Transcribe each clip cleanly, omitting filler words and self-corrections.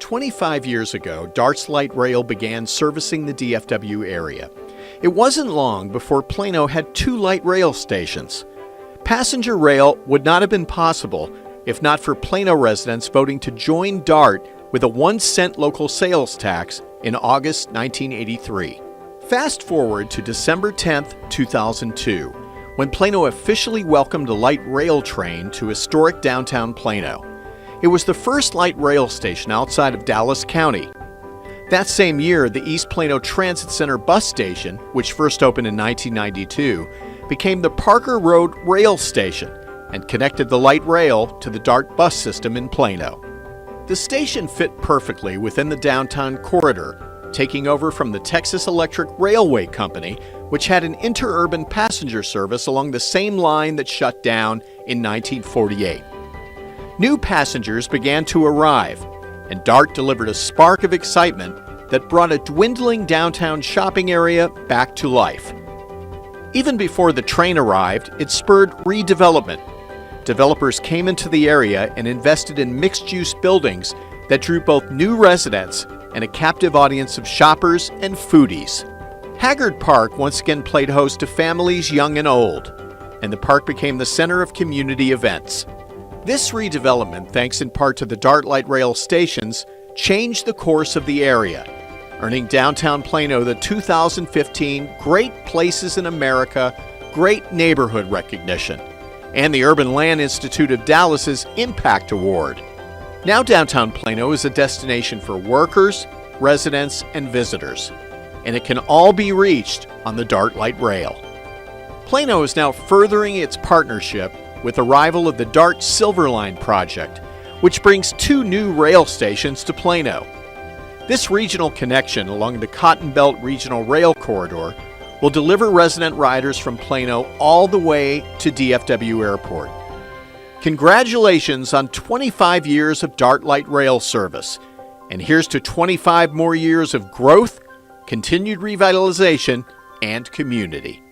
25 years ago, DART's light rail began servicing the DFW area. It wasn't long before Plano had 2 light rail stations. Passenger rail would not have been possible if not for Plano residents voting to join DART with a 1-cent local sales tax in August 1983. Fast forward to December 10, 2002, when Plano officially welcomed a light rail train to historic downtown Plano. It was the first light rail station outside of Dallas County. That same year, the East Plano Transit Center bus station, which first opened in 1992, became the Parker Road Rail Station and connected the light rail to the DART bus system in Plano. The station fit perfectly within the downtown corridor, taking over from the Texas Electric Railway Company, which had an interurban passenger service along the same line that shut down in 1948. New passengers began to arrive, and DART delivered a spark of excitement that brought a dwindling downtown shopping area back to life. Even before the train arrived, it spurred redevelopment. Developers came into the area and invested in mixed-use buildings that drew both new residents and a captive audience of shoppers and foodies. Haggard Park once again played host to families young and old, and the park became the center of community events. This redevelopment, thanks in part to the DART light rail stations, changed the course of the area, earning downtown Plano the 2015 Great Places in America Great Neighborhood recognition and the Urban Land Institute of Dallas's Impact Award. Now downtown Plano is a destination for workers, residents, and visitors, and it can all be reached on the DART light rail. Plano is now furthering its partnership with the arrival of the DART Silver Line project, which brings 2 new rail stations to Plano. This regional connection along the Cotton Belt Regional Rail Corridor will deliver resident riders from Plano all the way to DFW Airport. Congratulations on 25 years of DART light rail service, and here's to 25 more years of growth, continued revitalization, and community.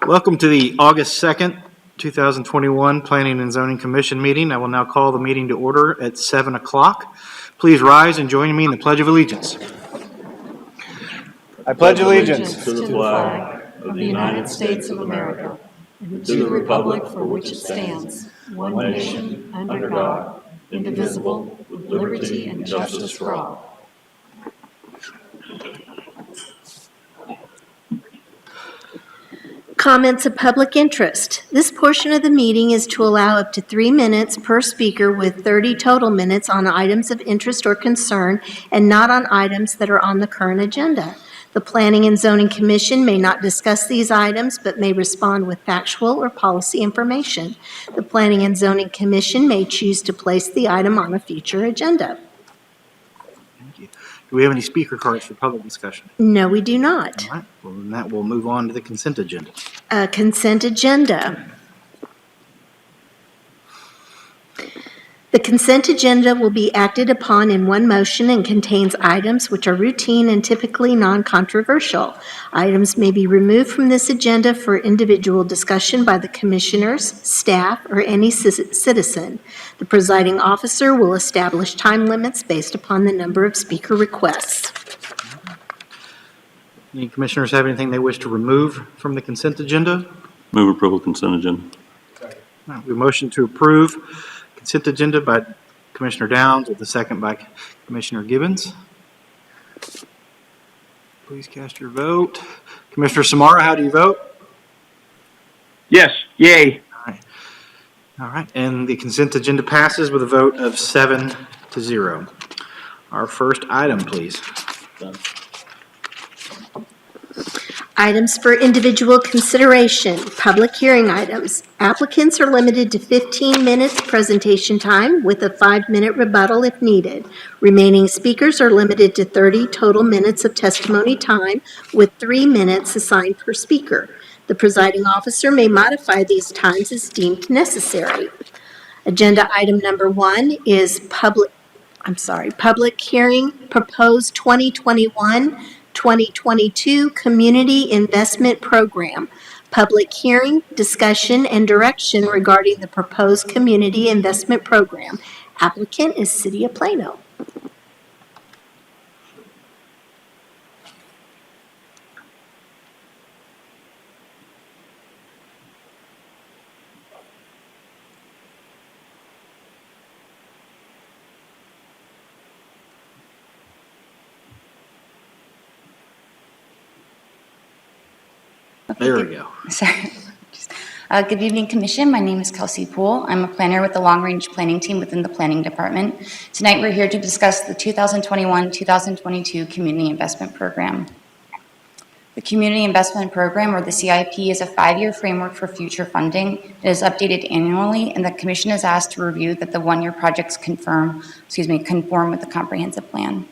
Welcome to the August 2nd, 2021 Planning and Zoning Commission meeting. I will now call the meeting to order at 7 o'clock. Please rise and join me in the Pledge of Allegiance. I pledge allegiance to the flag of the United States of America and to the republic for which it stands, one nation, under God, indivisible, with liberty and justice for all. Comments of public interest. This portion of the meeting is to allow up to 3 minutes per speaker with 30 total minutes on items of interest or concern and not on items that are on the current agenda. The Planning and Zoning Commission may not discuss these items but may respond with factual or policy information. The Planning and Zoning Commission may choose to place the item on a future agenda. Thank you. Do we have any speaker cards for public discussion? No, we do not. All right, well, then that will move on to the consent agenda. Consent agenda. The consent agenda will be acted upon in one motion and contains items which are routine and typically non-controversial. Items may be removed from this agenda for individual discussion by the commissioners, staff, or any citizen. The presiding officer will establish time limits based upon the number of speaker requests. Any commissioners have anything they wish to remove from the consent agenda? Move approval consent agenda. All right, we motion to approve consent agenda by Commissioner Downs with a second by Commissioner Gibbons. Please cast your vote. Commissioner Samara, how do you vote? Yes, yay. All right, and the consent agenda passes with a vote of 7-0. Our first item, please. Items for individual consideration, public hearing items. Applicants are limited to 15 minutes presentation time with a 5-minute rebuttal if needed. Remaining speakers are limited to 30 total minutes of testimony time with 3 minutes assigned per speaker. The presiding officer may modify these times as deemed necessary. Agenda item number 1 is public hearing, proposed 2021-2022 Community Investment Program. Public hearing, discussion, and direction regarding the proposed Community Investment Program. Applicant is City of Plano. There we go. Sorry. Good evening, Commission. My name is Kelsey Poole. I'm a planner with the Long Range Planning Team within the Planning Department. Tonight, we're here to discuss the 2021-2022 Community Investment Program. The Community Investment Program, or the CIP, is a 5-year framework for future funding. It is updated annually, and the Commission is asked to review that the 1-year projects conform with the comprehensive plan.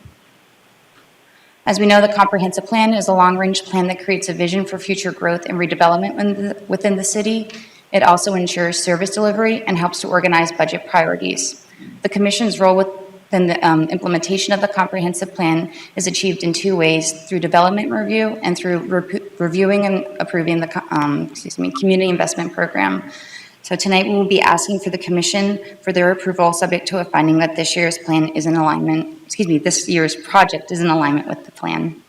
As we know, the comprehensive plan is a long-range plan that creates a vision for future growth and redevelopment within the city. It also ensures service delivery and helps to organize budget priorities. The Commission's role within the implementation of the comprehensive plan is achieved in 2 ways: through development review and through reviewing and approving the Community Investment Program. So tonight we will be asking for the Commission for their approval, subject to a finding that this year's project is in alignment with the plan.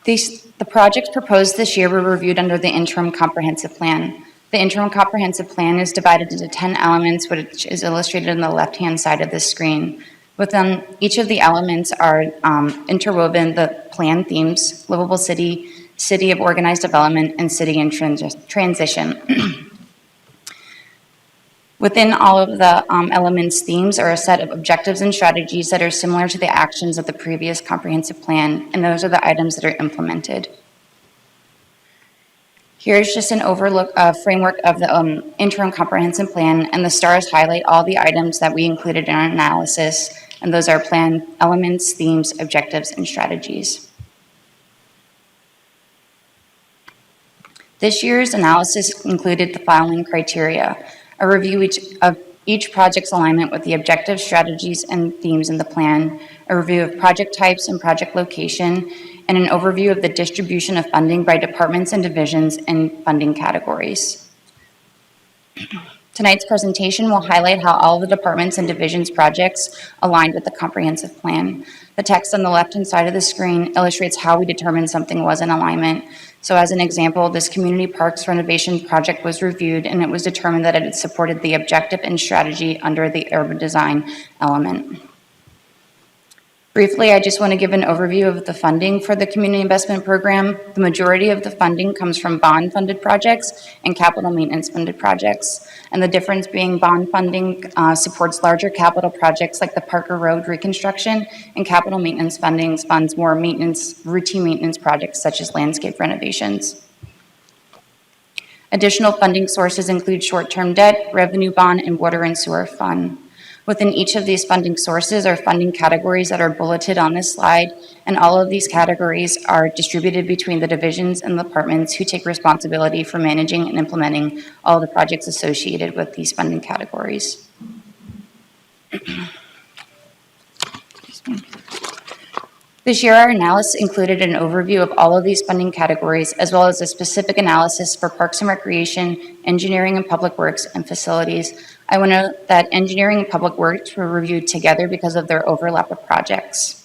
The projects proposed this year were reviewed under the Interim Comprehensive Plan. The Interim Comprehensive Plan is divided into 10 elements, which is illustrated on the left-hand side of the screen. Within each of the elements are interwoven the plan themes: livable city, city of organized development, and city in transition. Within all of the elements' themes are a set of objectives and strategies that are similar to the actions of the previous comprehensive plan, and those are the items that are implemented. Here's just an framework of the interim comprehensive plan, and the stars highlight all the items that we included in our analysis, and those are plan elements, themes, objectives, and strategies. This year's analysis included the following criteria: a review of each project's alignment with the objectives, strategies, and themes in the plan, a review of project types and project location, and an overview of the distribution of funding by departments and divisions and funding categories. Tonight's presentation will highlight how all the departments and divisions projects aligned with the comprehensive plan. The text on the left-hand side of the screen illustrates how we determined something was in alignment. So as an example, this community parks renovation project was reviewed and it was determined that it had supported the objective and strategy under the urban design element. Briefly, I just want to give an overview of the funding for the community investment program. The majority of the funding comes from bond-funded projects and capital maintenance-funded projects. And the difference being bond funding supports larger capital projects like the Parker Road reconstruction, and capital maintenance funding funds more routine maintenance projects such as landscape renovations. Additional funding sources include short-term debt, revenue bond, and water and sewer fund. Within each of these funding sources are funding categories that are bulleted on this slide, and all of these categories are distributed between the divisions and departments who take responsibility for managing and implementing all the projects associated with these funding categories. This year, our analysis included an overview of all of these funding categories, as well as a specific analysis for Parks and Recreation, Engineering and Public Works, and Facilities. I want to note that Engineering and Public Works were reviewed together because of their overlap of projects.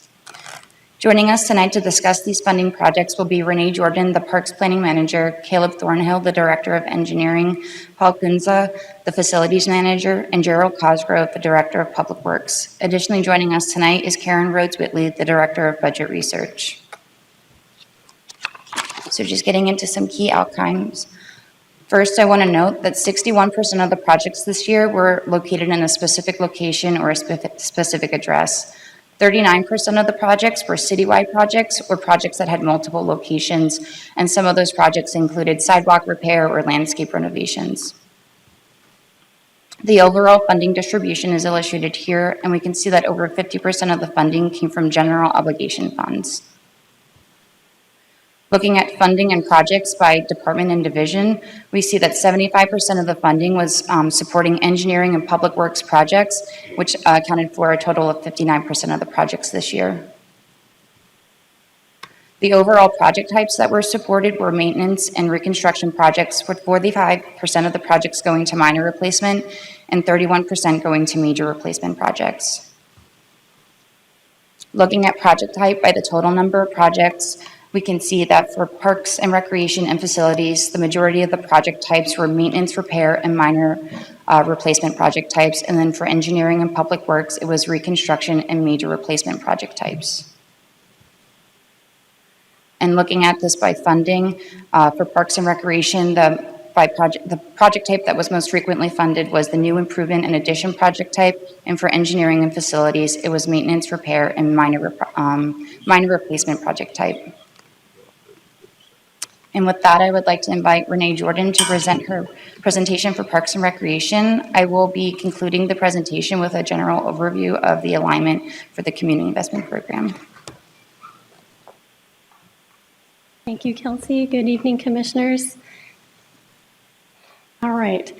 Joining us tonight to discuss these funding projects will be Renee Jordan, the Parks Planning Manager, Caleb Thornhill, the Director of Engineering, Paul Kunza, the Facilities Manager, and Gerald Cosgrove, the Director of Public Works. Additionally, joining us tonight is Karen Rhodes-Whitley, the Director of Budget Research. So just getting into some key outcomes. First, I want to note that 61% of the projects this year were located in a specific location or a specific address. 39% of the projects were citywide projects or projects that had multiple locations, and some of those projects included sidewalk repair or landscape renovations. The overall funding distribution is illustrated here, and we can see that over 50% of the funding came from general obligation funds. Looking at funding and projects by department and division, we see that 75% of the funding was supporting engineering and public works projects, which accounted for a total of 59% of the projects this year. The overall project types that were supported were maintenance and reconstruction projects, with 45% of the projects going to minor replacement and 31% going to major replacement projects. Looking at project type by the total number of projects, we can see that for parks and recreation and facilities, the majority of the project types were maintenance, repair, and minor replacement project types. And then for engineering and public works, it was reconstruction and major replacement project types. And looking at this by funding, for parks and recreation, the project type that was most frequently funded was the new improvement and addition project type. And for engineering and facilities, it was maintenance, repair, and minor replacement project type. And with that, I would like to invite Renee Jordan to present her presentation for Parks and Recreation. I will be concluding the presentation with a general overview of the alignment for the Community Investment Program. Thank you, Kelsey. Good evening, Commissioners. All right.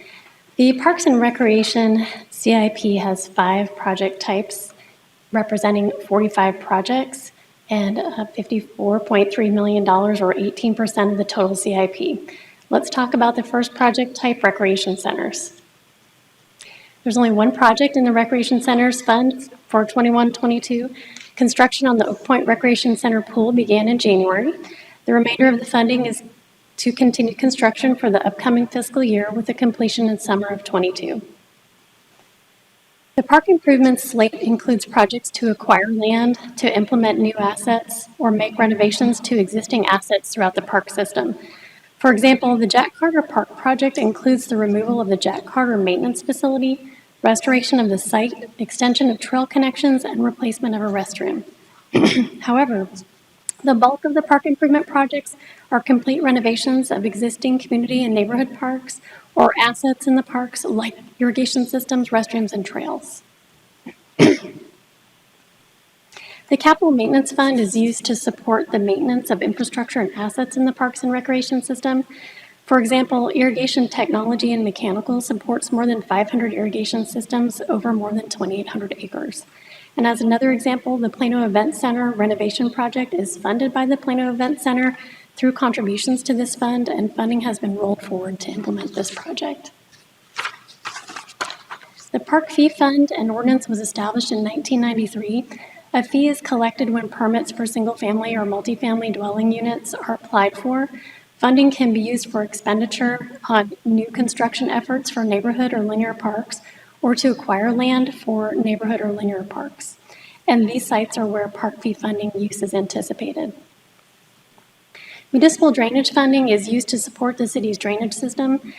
The Parks and Recreation CIP has 5 project types representing 45 projects and $54.3 million, or 18% of the total CIP. Let's talk about the first project type, recreation centers. There's only one project in the Recreation Centers Fund for 21-22. Construction on the Oak Point Recreation Center pool began in January. The remainder of the funding is to continue construction for the upcoming fiscal year with a completion in summer of 22. The park improvements slate includes projects to acquire land, to implement new assets, or make renovations to existing assets throughout the park system. For example, the Jack Carter Park project includes the removal of the Jack Carter maintenance facility, restoration of the site, extension of trail connections, and replacement of a restroom. However, the bulk of the park improvement projects are complete renovations of existing community and neighborhood parks or assets in the parks like irrigation systems, restrooms, and trails. The Capital Maintenance Fund is used to support the maintenance of infrastructure and assets in the parks and recreation system. For example, irrigation technology and mechanical supports more than 500 irrigation systems over more than 2,800 acres. And as another example, the Plano Event Center renovation project is funded by the Plano Event Center through contributions to this fund, and funding has been rolled forward to implement this project. The Park Fee Fund, an ordinance, was established in 1993. A fee is collected when permits for single-family or multifamily dwelling units are applied for. Funding can be used for expenditure on new construction efforts for neighborhood or linear parks, or to acquire land for neighborhood or linear parks. And these sites are where park fee funding use is anticipated. Municipal drainage funding is used to support the city's drainage system.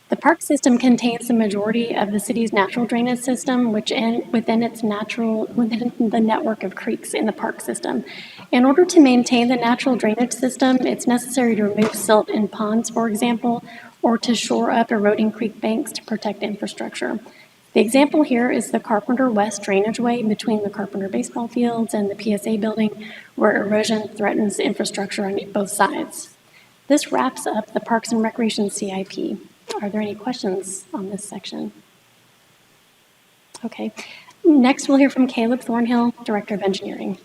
The park system contains the majority of the city's natural drainage system, within the network of creeks in the park system. In order to maintain the natural drainage system, it's necessary to remove silt in ponds, for example, or to shore up eroding creek banks to protect infrastructure. The example here is the Carpenter West Drainage Way between the Carpenter baseball fields and the PSA building, where erosion threatens infrastructure on both sides. This wraps up the Parks and Recreation CIP. Are there any questions on this section? Okay. Next, we'll hear from Caleb Thornhill, Director of Engineering.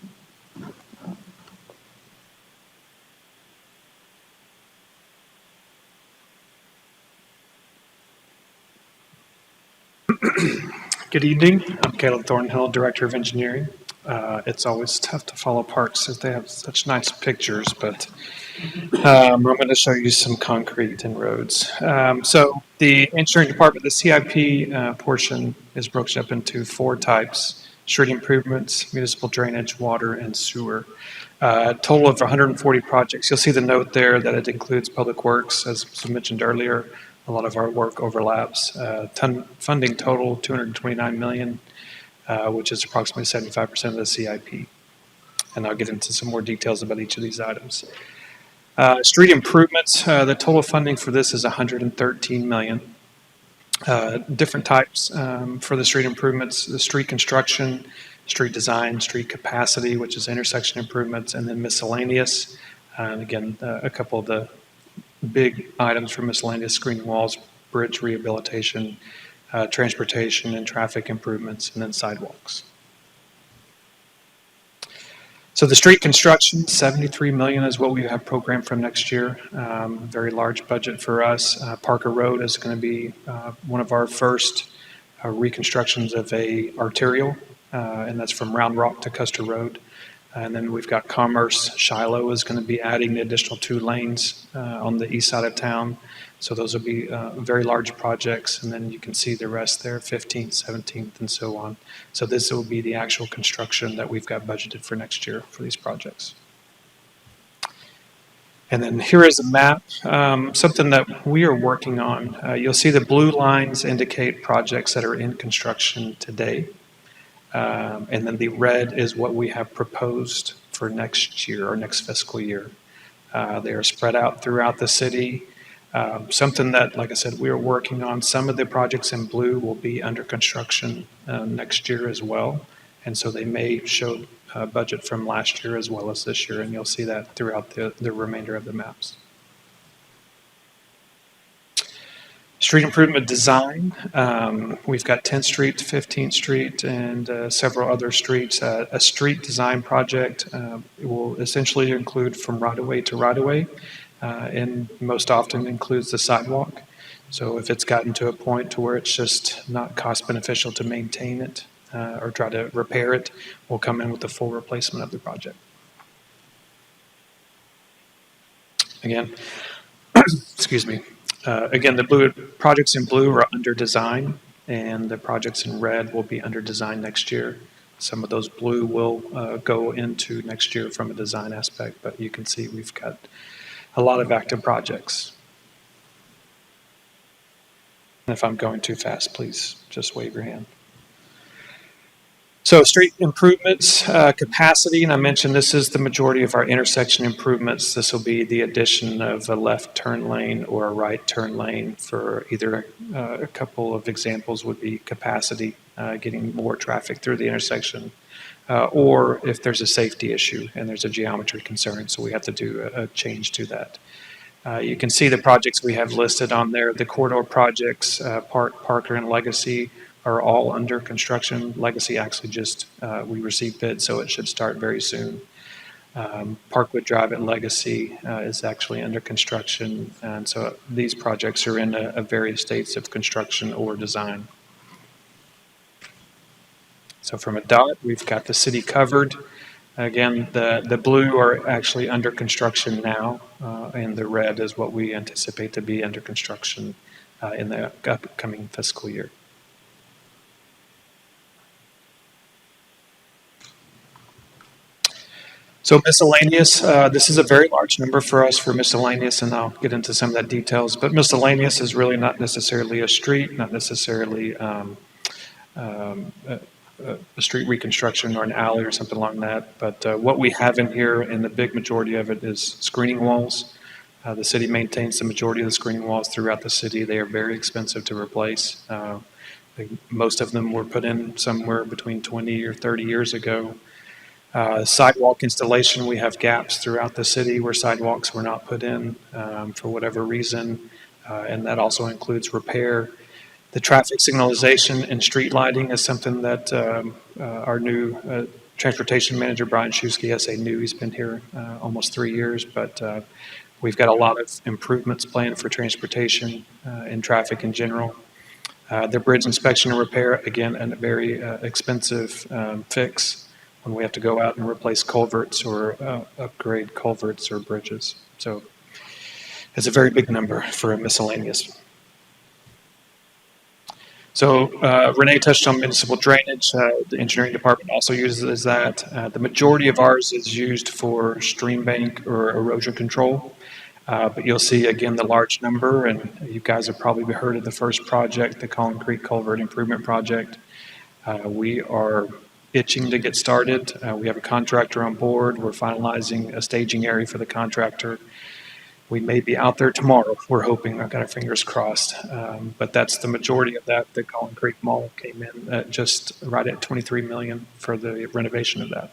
Good evening. I'm Caleb Thornhill, Director of Engineering. It's always tough to follow parks as they have such nice pictures, but I'm going to show you some concrete and roads. So the engineering department, the CIP portion is broken up into 4 types: street improvements, municipal drainage, water, and sewer. Total of 140 projects. You'll see the note there that it includes public works, as was mentioned earlier. A lot of our work overlaps. Funding total $229 million, which is approximately 75% of the CIP. And I'll get into some more details about each of these items. Street improvements, the total funding for this is $113 million. Different types for the street improvements: the street construction, street design, street capacity, which is intersection improvements, and then miscellaneous. Again, a couple of the big items for miscellaneous: screening walls, bridge rehabilitation, transportation and traffic improvements, and then sidewalks. So the street construction, $73 million is what we have programmed for next year. Very large budget for us. Parker Road is going to be one of our first reconstructions of a arterial, and that's from Round Rock to Custer Road. And then we've got Commerce. Shiloh is going to be adding the additional 2 lanes on the east side of town. So those will be very large projects. And then you can see the rest there, 15th, 17th, and so on. So this will be the actual construction that we've got budgeted for next year for these projects. And then here is a map, something that we are working on. You'll see the blue lines indicate projects that are in construction today. And then the red is what we have proposed for next year or next fiscal year. They are spread out throughout the city. Something that, like I said, we are working on. Some of the projects in blue will be under construction next year as well. And so they may show budget from last year as well as this year, and you'll see that throughout the remainder of the maps. Street improvement design, we've got 10th Street, 15th Street, and several other streets. A street design project will essentially include from right-of-way to right-of-way, and most often includes the sidewalk. So if it's gotten to a point to where it's just not cost beneficial to maintain it or try to repair it, we'll come in with the full replacement of the project. Again, excuse me. Again, the blue projects in blue are under design, and the projects in red will be under design next year. Some of those blue will go into next year from a design aspect, but you can see we've got a lot of active projects. And if I'm going too fast, please just wave your hand. So street improvements, capacity, and I mentioned this is the majority of our intersection improvements. This will be the addition of a left turn lane or a right turn lane for either a couple of examples would be capacity, getting more traffic through the intersection, or if there's a safety issue and there's a geometry concern, so we have to do a change to that. You can see the projects we have listed on there. The corridor projects, Parker and Legacy, are all under construction. Legacy actually just, we received bids, so it should start very soon. Parkwood Drive at Legacy is actually under construction, and so these projects are in various states of construction or design. So from a dot, we've got the city covered. Again, the blue are actually under construction now, and the red is what we anticipate to be under construction in the upcoming fiscal year. So miscellaneous, this is a very large number for us for miscellaneous, and I'll get into some of that details, but miscellaneous is really not necessarily a street, not necessarily a street reconstruction or an alley or something along that, but what we have in here, and the big majority of it, is screening walls. The city maintains the majority of the screening walls throughout the city. They are very expensive to replace. Most of them were put in somewhere between 20 or 30 years ago. Sidewalk installation, we have gaps throughout the city where sidewalks were not put in for whatever reason, and that also includes repair. The traffic signalization and street lighting is something that our new transportation manager, Brian Shusky, has a new. He's been here almost 3 years, but we've got a lot of improvements planned for transportation and traffic in general. The bridge inspection and repair, again, a very expensive fix when we have to go out and replace culverts or upgrade culverts or bridges. So it's a very big number for a miscellaneous. So Renee touched on municipal drainage. The engineering department also uses that. The majority of ours is used for stream bank or erosion control. But you'll see, again, the large number, and you guys have probably heard of the first project, the Collin Creek Culvert Improvement Project. We are itching to get started. We have a contractor on board. We're finalizing a staging area for the contractor. We may be out there tomorrow. We're hoping. I've got our fingers crossed. But that's the majority of that. The Collin Creek Mall came in at just right at $23 million for the renovation of that.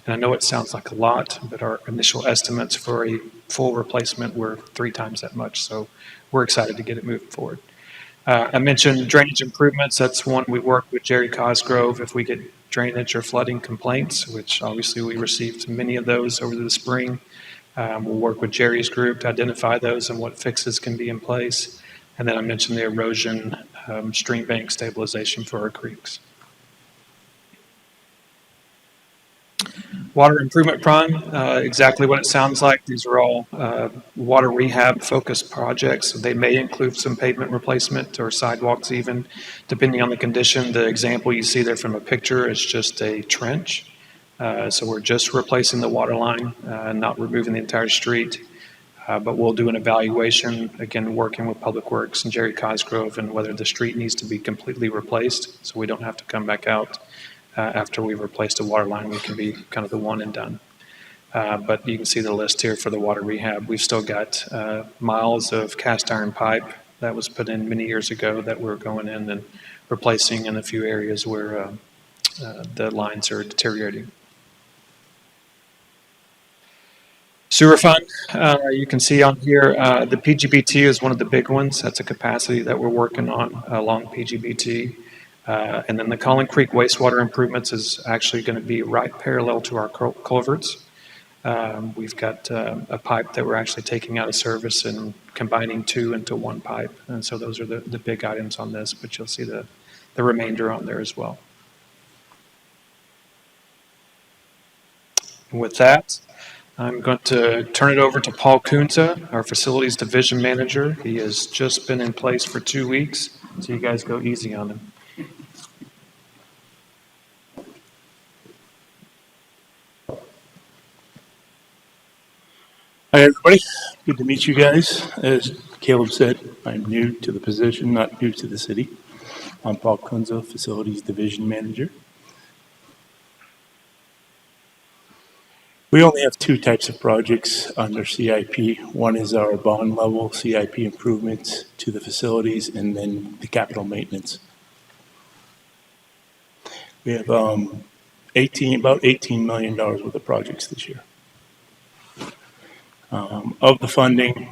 And I know it sounds like a lot, but our initial estimates for a full replacement were 3 times that much. So we're excited to get it moving forward. I mentioned drainage improvements. That's one we work with Jerry Cosgrove if we get drainage or flooding complaints, which obviously we received many of those over the spring. We'll work with Jerry's group to identify those and what fixes can be in place. And then I mentioned the erosion stream bank stabilization for our creeks. Water improvement prime, exactly what it sounds like. These are all water rehab focused projects. They may include some pavement replacement or sidewalks even, depending on the condition. The example you see there from a picture is just a trench. So we're just replacing the water line, not removing the entire street. But we'll do an evaluation, again, working with Public Works and Jerry Cosgrove, and whether the street needs to be completely replaced so we don't have to come back out. After we've replaced a water line, we can be kind of the one and done. But you can see the list here for the water rehab. We've still got miles of cast iron pipe that was put in many years ago that we're going in and replacing in a few areas where the lines are deteriorating. Sewer fund, you can see on here, the PGBT is one of the big ones. That's a capacity that we're working on along PGBT. And then the Collin Creek wastewater improvements is actually going to be right parallel to our culverts. We've got a pipe that we're actually taking out of service and combining 2 into 1 pipe. And so those are the big items on this, but you'll see the remainder on there as well. And with that, I'm going to turn it over to Paul Kunze, our Facilities Division Manager. He has just been in place for 2 weeks, so you guys go easy on him. Hi, everybody. Good to meet you guys. As Caleb said, I'm new to the position, not new to the city. I'm Paul Kunze, Facilities Division Manager. We only have 2 types of projects under CIP. One is our bond level CIP improvements to the facilities, and then the capital maintenance. We have about $18 million worth of projects this year. Of the funding,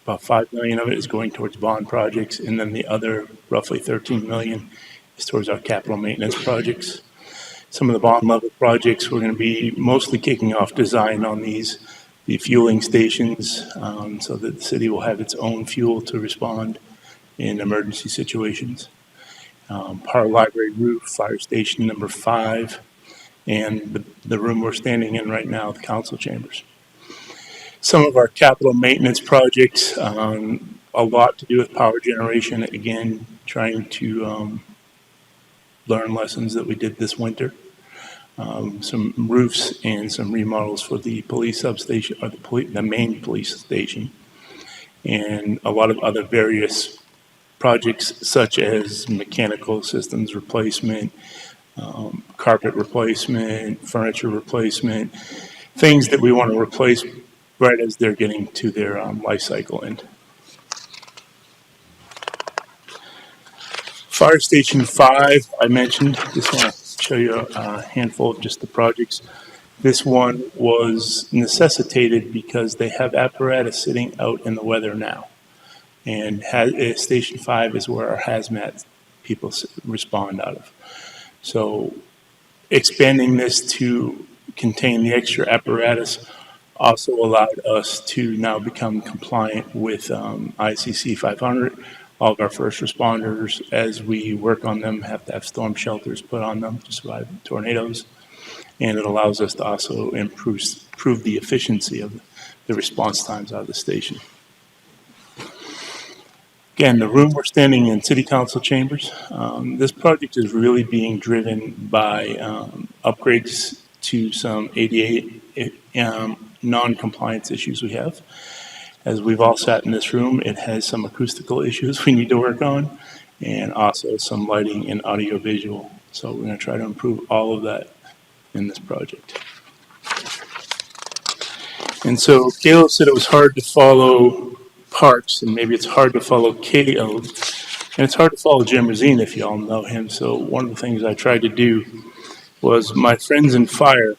about $5 million of it is going towards bond projects, and then the other roughly $13 million is towards our capital maintenance projects. Some of the bond level projects, we're going to be mostly kicking off design on these, the fueling stations, so that the city will have its own fuel to respond in emergency situations. Power Library roof, fire station number 5, and the room we're standing in right now, the council chambers. Some of our capital maintenance projects, a lot to do with power generation, again, trying to learn lessons that we did this winter. Some roofs and some remodels for the police substation, or the main police station, and a lot of other various projects such as mechanical systems replacement, carpet replacement, furniture replacement, things that we want to replace right as they're getting to their life cycle end. Fire Station 5, I mentioned. Just want to show you a handful of just the projects. This one was necessitated because they have apparatus sitting out in the weather now. And Station 5 is where our hazmat people respond out of. So expanding this to contain the extra apparatus also allowed us to now become compliant with ICC 500. All of our first responders, as we work on them, have to have storm shelters put on them to survive tornadoes. And it allows us to also improve the efficiency of the response times out of the station. Again, the room we're standing in, City Council chambers. This project is really being driven by upgrades to some ADA non-compliance issues we have. As we've all sat in this room, it has some acoustical issues we need to work on, and also some lighting and audio visual. So we're going to try to improve all of that in this project. And so Caleb said it was hard to follow Parks, and maybe it's hard to follow KO, and it's hard to follow Jim Rosine if you all know him. So one of the things I tried to do was my friends in fire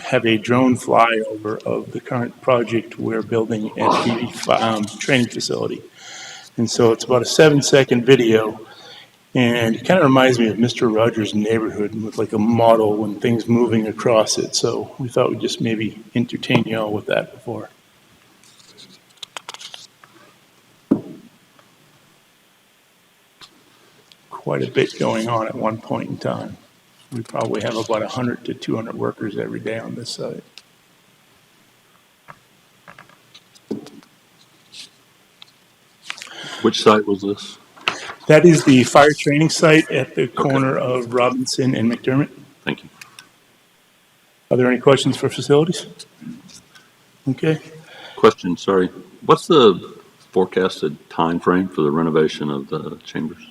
have a drone flyover of the current project we're building at the training facility. And so it's about a 7-second video, and it kind of reminds me of Mr. Rogers' Neighborhood with like a model and things moving across it. So we thought we'd just maybe entertain you all with that before. Quite a bit going on at one point in time. We probably have about 100 to 200 workers every day on this site. Which site was this? That is the fire training site at the corner of Robinson and McDermott. Thank you. Are there any questions for facilities? Okay. Question, sorry. What's the forecasted time frame for the renovation of the chambers?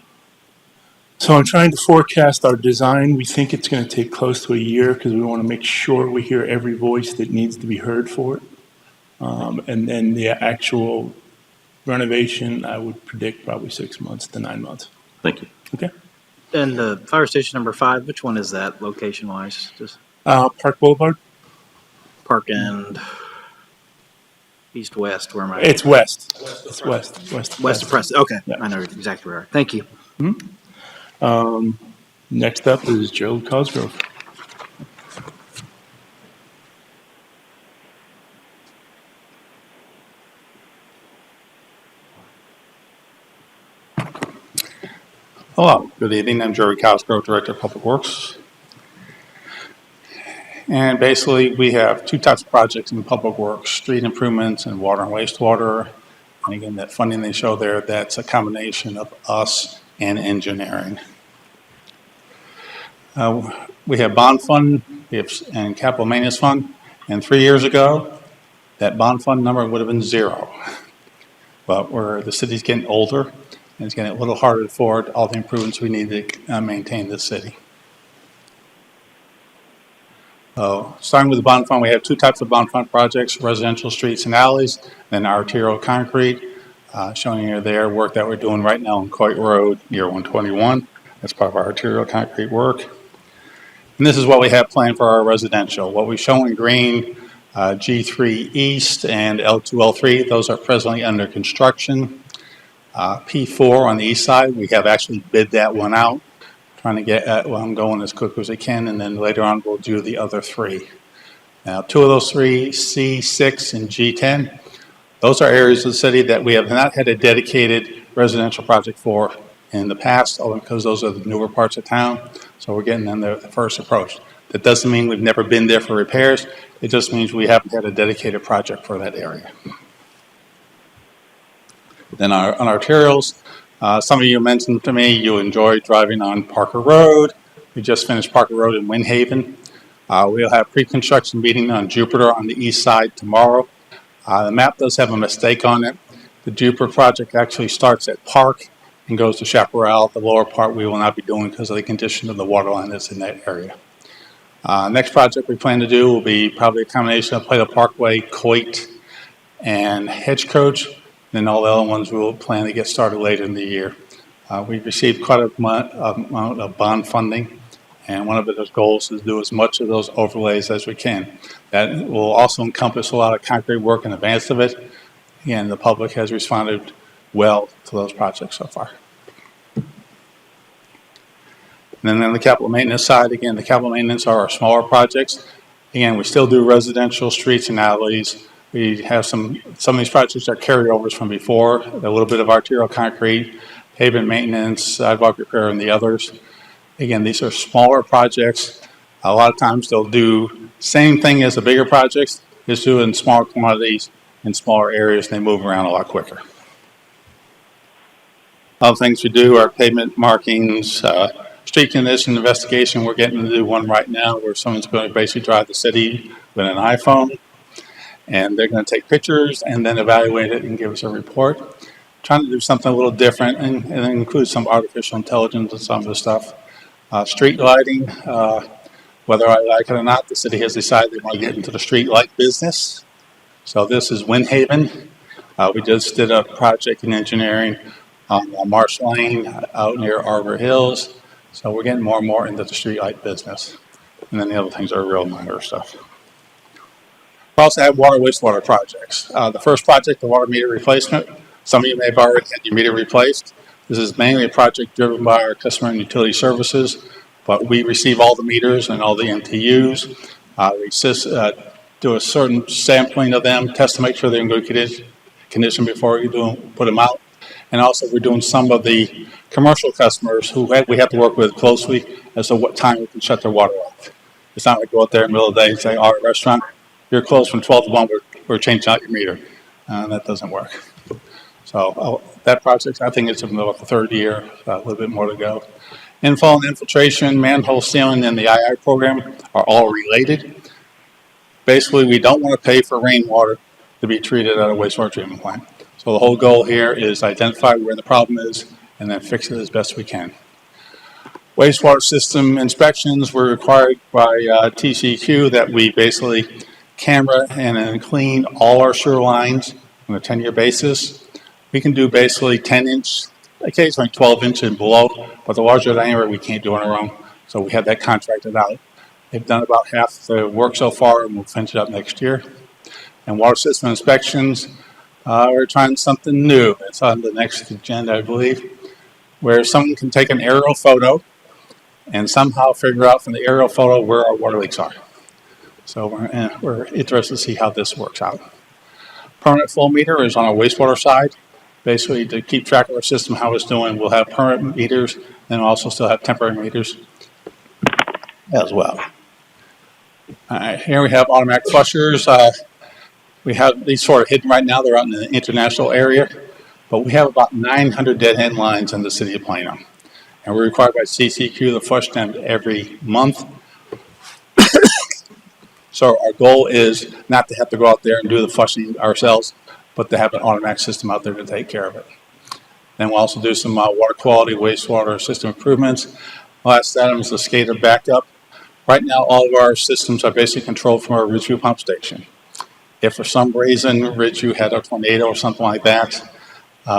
So I'm trying to forecast our design. We think it's going to take close to a year because we want to make sure we hear every voice that needs to be heard for it. And then the actual renovation, I would predict probably 6 months to 9 months. Thank you. Okay. And the fire station number 5, which one is that location-wise? Just Park Boulevard? Park and east-west, where am I? It's west. It's west. West of Preston. Okay, Yeah. I know exactly where. Thank you. Next up is Gerald Cosgrove. Hello, good evening. I'm Jerry Cosgrove, Director of Public Works. And basically, we have two types of projects in Public Works, street improvements and water and wastewater. And again, that funding they show there, that's a combination of us and engineering. We have bond fund and capital maintenance fund. And 3 years ago, that bond fund number would have been 0. But the city's getting older, and it's getting a little harder to afford all the improvements we need to maintain the city. Starting with the bond fund, we have two types of bond fund projects: residential streets and alleys, then arterial concrete. Showing you there work that we're doing right now on Coit Road, year 121. That's part of our arterial concrete work. And this is what we have planned for our residential. What we show in green, G3 East and L2, L3, those are presently under construction. P4 on the east side, we have actually bid that one out, trying to get I'm going as quick as I can, and then later on we'll do the other 3. Now, 2 of those 3, C6 and G10, those are areas of the city that we have not had a dedicated residential project for in the past, only because those are the newer parts of town. So we're getting them the first approach. That doesn't mean we've never been there for repairs. It just means we haven't had a dedicated project for that area. Then on arterials, some of you mentioned to me you enjoy driving on Parker Road. We just finished Parker Road in Windhaven. We'll have pre-construction meeting on Jupiter on the east side tomorrow. The map does have a mistake on it. The Jupiter project actually starts at Park and goes to Chaparral. The lower part we will not be doing because of the condition of the water line that's in that area. Next project we plan to do will be probably a combination of Plato Parkway, Coit, and Hedgecoach. Then all the other ones we will plan to get started later in the year. We've received quite a amount of bond funding, and one of its goals is to do as much of those overlays as we can. That will also encompass a lot of concrete work in advance of it. Again, the public has responded well to those projects so far. And then on the capital maintenance side, again, the capital maintenance are our smaller projects. Again, we still do residential streets and alleys. We have some of these projects are carryovers from before, a little bit of arterial concrete, pavement maintenance, sidewalk repair, and the others. Again, these are smaller projects. A lot of times they'll do same thing as the bigger projects, just do it in smaller quantities in smaller areas, and they move around a lot quicker. Other things we do are pavement markings, street condition investigation. We're getting to do one right now where someone's going to basically drive the city with an iPhone, and they're going to take pictures and then evaluate it and give us a report. Trying to do something a little different and include some artificial intelligence and some of the stuff. Street lighting, whether I like it or not, the city has decided they want to get into the street light business. So this is Windhaven. We just did a project in engineering on Marsh Lane out near Arbor Hills. So we're getting more and more into the street light business. And then the other things are real minor stuff. We also have water wastewater projects. The first project, the water meter replacement. Some of you may have already had your meter replaced. This is mainly a project driven by our customer and utility services, but we receive all the meters and all the MTUs. We do a certain sampling of them, test to make sure they're in good condition before we put them out. And also we're doing some of the commercial customers who we have to work with closely as to what time we can shut their water off. It's not like go out there in the middle of the day and say, all right, restaurant, you're closed from 12 to 1, we're changing out your meter. That doesn't work. So that project, I think it's in about the third year, a little bit more to go. Inflow and infiltration, manhole sealing, and the II program are all related. Basically, we don't want to pay for rainwater to be treated at a wastewater treatment plant. So the whole goal here is identify where the problem is and then fix it as best we can. Wastewater system inspections were required by TCEQ that we basically camera and then clean all our sewer lines on a 10-year basis. We can do basically 10-inch, occasionally 12-inch and below, but the larger diameter we can't do on our own. So we have that contracted out. They've done about half the work so far, and we'll finish it up next year. And water system inspections, we're trying something new. It's on the next agenda, I believe, where someone can take an aerial photo and somehow figure out from the aerial photo where our water leaks are. So we're interested to see how this works out. Permanent flow meter is on our wastewater side. Basically, to keep track of our system, how it's doing, we'll have permanent meters and also still have temporary meters as well. All right, here we have automatic flushers. We have these sort of hidden right now. They're out in the international area, but we have about 900 dead end lines in the city of Plano. And we're required by CCQ to flush them every month. So our goal is not to have to go out there and do the flushing ourselves, but to have an automatic system out there to take care of it. Then we'll also do some water quality, wastewater system improvements. Last item is the skater backup. Right now, all of our systems are basically controlled from our Ridgeview pump station. If for some reason Ridgeview had a tornado or something like that,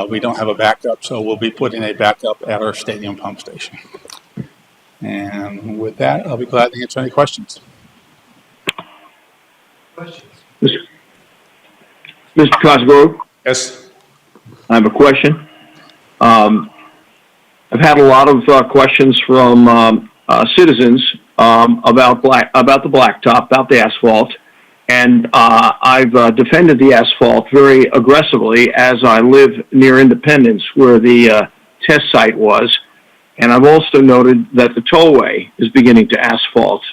we don't have a backup, so we'll be putting a backup at our stadium pump station. And with that, I'll be glad to answer any questions. Mr. Cosgrove, Yes. I have a question. I've had a lot of questions from citizens about the blacktop, about the asphalt, and I've defended the asphalt very aggressively as I live near Independence, where the test site was. And I've also noted that the tollway is beginning to asphalt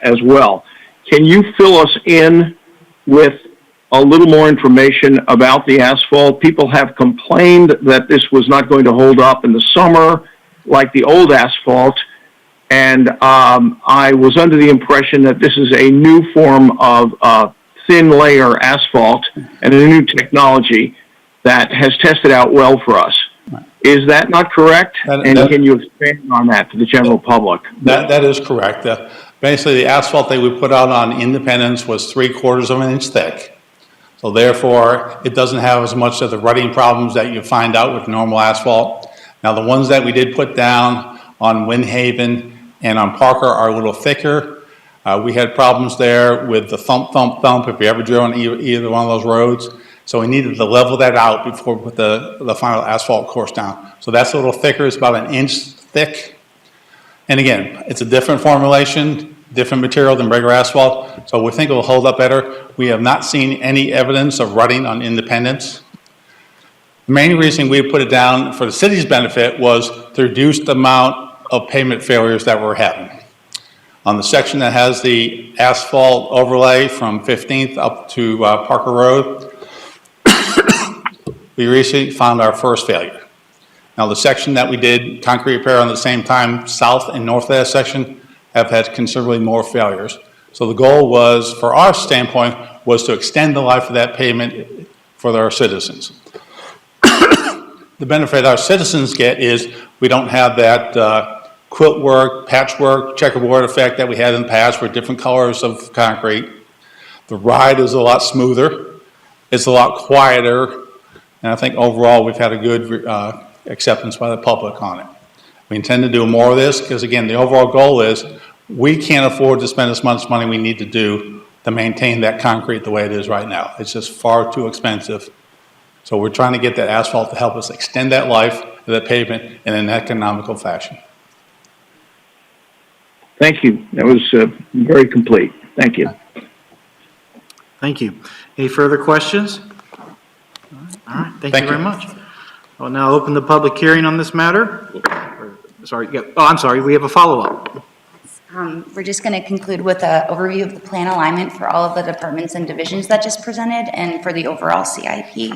as well. Can you fill us in with a little more information about the asphalt? People have complained that this was not going to hold up in the summer like the old asphalt. And I was under the impression that this is a new form of thin layer asphalt and a new technology that has tested out well for us. Is that not correct? And can you expand on that to the general public? That is correct. Basically, the asphalt that we put out on Independence was 3/4 of an inch thick. So therefore, it doesn't have as much of the rutting problems that you find out with normal asphalt. Now, the ones that we did put down on Windhaven and on Parker are a little thicker. We had problems there with the thump, thump, thump if you ever drove on either one of those roads. So we needed to level that out before we put the final asphalt course down. So that's a little thicker. It's about an inch thick. And again, it's a different formulation, different material than regular asphalt. So we think it will hold up better. We have not seen any evidence of rutting on Independence. The main reason we put it down for the city's benefit was to reduce the amount of pavement failures that we're having. On the section that has the asphalt overlay from 15th up to Parker Road, we recently found our first failure. Now, the section that we did concrete repair on the same time, south and north of that section, have had considerably more failures. So the goal was, for our standpoint, was to extend the life of that pavement for our citizens. The benefit our citizens get is we don't have that quilt work, patchwork, checkerboard effect that we had in the past with different colors of concrete. The ride is a lot smoother. It's a lot quieter. And I think overall we've had a good acceptance by the public on it. We intend to do more of this because, again, the overall goal is we can't afford to spend as much money we need to do to maintain that concrete the way it is right now. It's just far too expensive. So we're trying to get that asphalt to help us extend that life of that pavement in an economical fashion. Thank you. That was very complete. Thank you. Thank you. Any further questions? All right, thank you very much. I will now open the public hearing on this matter. Sorry, I'm sorry, we have a follow-up. We're just going to conclude with an overview of the plan alignment for all of the departments and divisions that just presented and for the overall CIP.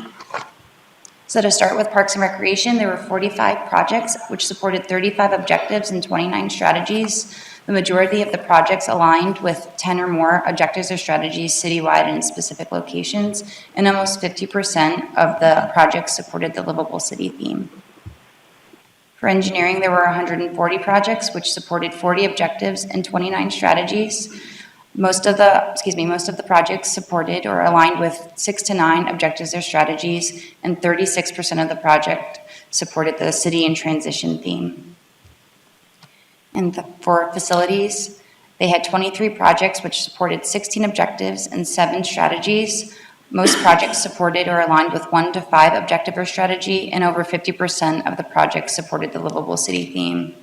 So to start with Parks and Recreation, there were 45 projects which supported 35 objectives and 29 strategies. The majority of the projects aligned with 10 or more objectives or strategies citywide and in specific locations, and almost 50% of the projects supported the livable city theme. For engineering, there were 140 projects which supported 40 objectives and 29 strategies. Most of the projects supported or aligned with 6 to 9 objectives or strategies, and 36% of the project supported the city in transition theme. And for facilities, they had 23 projects which supported 16 objectives and 7 strategies. Most projects supported or aligned with 1 to 5 objective or strategy, and over 50% of the projects supported the livable city theme.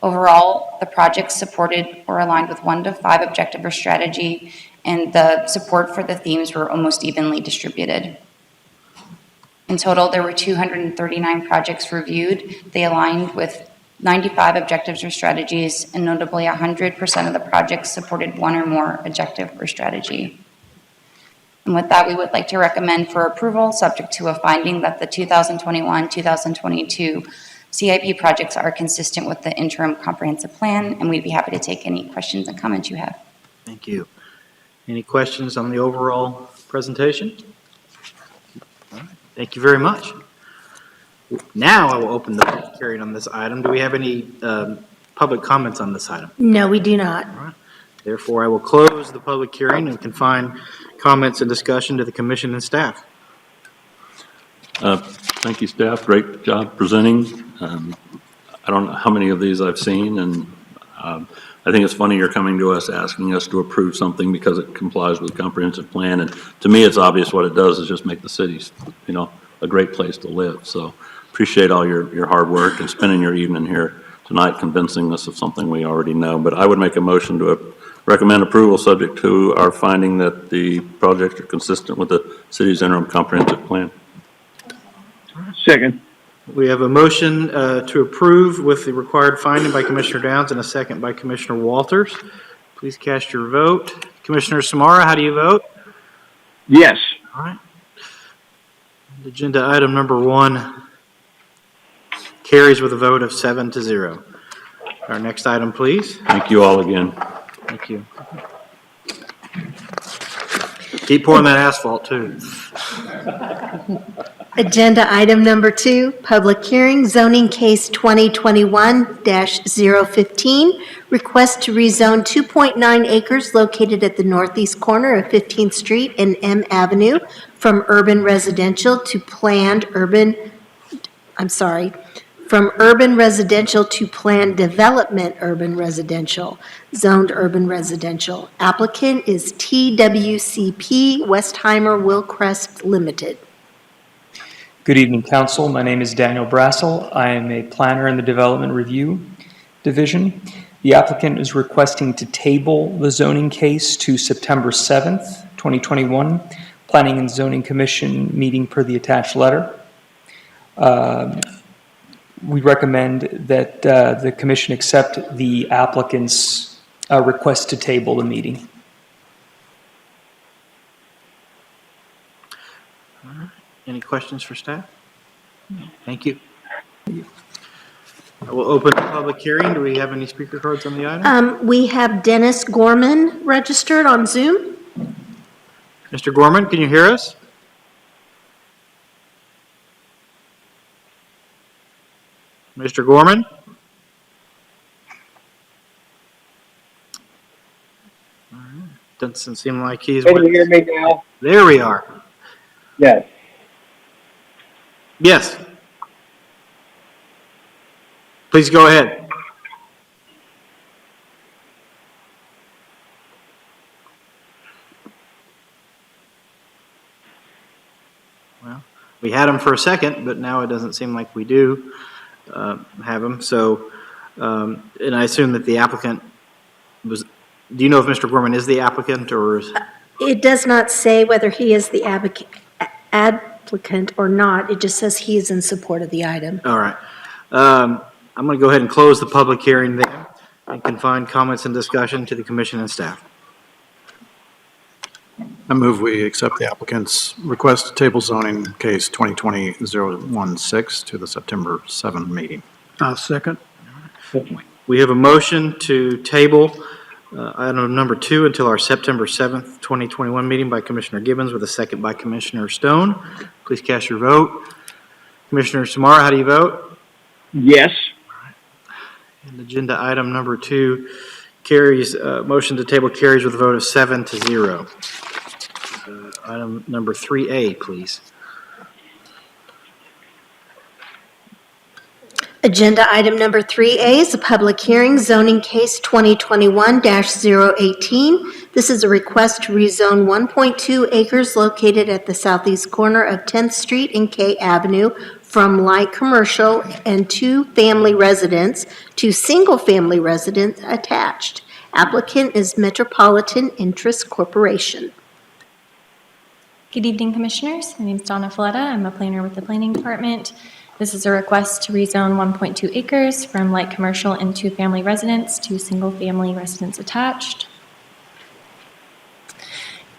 Overall, the projects supported or aligned with 1 to 5 objective or strategy, and the support for the themes were almost evenly distributed. In total, there were 239 projects reviewed. They aligned with 95 objectives or strategies, and notably 100% of the projects supported 1 or more objective or strategy. And with that, we would like to recommend for approval, subject to a finding that the 2021-2022 CIP projects are consistent with the interim comprehensive plan, and we'd be happy to take any questions and comments you have. Thank you. Any questions on the overall presentation? All right. Thank you very much. Now I will open the public hearing on this item. Do we have any public comments on this item? No, we do not. All right. Therefore, I will close the public hearing and confine comments and discussion to the commission and staff. Thank you, staff. Great job presenting. I don't know how many of these I've seen, and I think it's funny you're coming to us asking us to approve something because it complies with the comprehensive plan. And to me, it's obvious what it does is just make the cities, a great place to live. So appreciate all your hard work and spending your evening here tonight convincing us of something we already know. But I would make a motion to recommend approval subject to our finding that the projects are consistent with the city's interim comprehensive plan. Second. We have a motion to approve with the required finding by Commissioner Downs and a second by Commissioner Walters. Please cast your vote. Commissioner Samara, how do you vote? Yes. All right. Agenda item number 1 carries with a vote of 7-0. Our next item, please. Thank you all again. Thank you. Keep pouring that asphalt, too. Agenda item number 2, public hearing, zoning case 2021-015, request to rezone 2.9 acres located at the northeast corner of 15th Street and M Avenue from urban residential to planned from urban residential to planned development urban residential, zoned urban residential. Applicant is TWCP Westheimer Willcrest Limited. Good evening, Council. My name is Daniel Brassel. I am a planner in the Development Review Division. The applicant is requesting to table the zoning case to September 7th, 2021, Planning and Zoning Commission meeting per the attached letter. We recommend that the Commission accept the applicant's request to table the meeting. Any questions for staff? Thank you. I will open the public hearing. Do we have any speaker cards on the item? We have Dennis Gorman registered on Zoom. Mr. Gorman, can you hear us? Mr. Gorman? Doesn't seem like he's... Can you hear me now? There we are. Yes. Yes. Please go ahead. Well, we had him for a second, but now it doesn't seem like we do have him. So, and I assume that the applicant was... Do you know if Mr. Gorman is the applicant or is... It does not say whether he is the applicant or not. It just says he is in support of the item. All right. I'm going to go ahead and close the public hearing then and confine comments and discussion to the commission and staff. I move we accept the applicant's request to table zoning case 2020-016 to the September 7 meeting. Second. We have a motion to table item number 2 until our September 7th, 2021 meeting by Commissioner Gibbons with a second by Commissioner Stone. Please cast your vote. Commissioner Samara, how do you vote? Yes. And agenda item number 2 carries, motion to table carries with a vote of 7-0. Item number 3A, please. Agenda item number 3A is a public hearing, zoning case 2021-018. This is a request to rezone 1.2 acres located at the southeast corner of 10th Street and K Avenue from light commercial and 2-family residence to single-family residence attached. Applicant is Metropolitan Interest Corporation. Good evening, Commissioners. My name is Donna Fletta. I'm a planner with the Planning Department. This is a request to rezone 1.2 acres from light commercial and 2-family residence to single-family residence attached.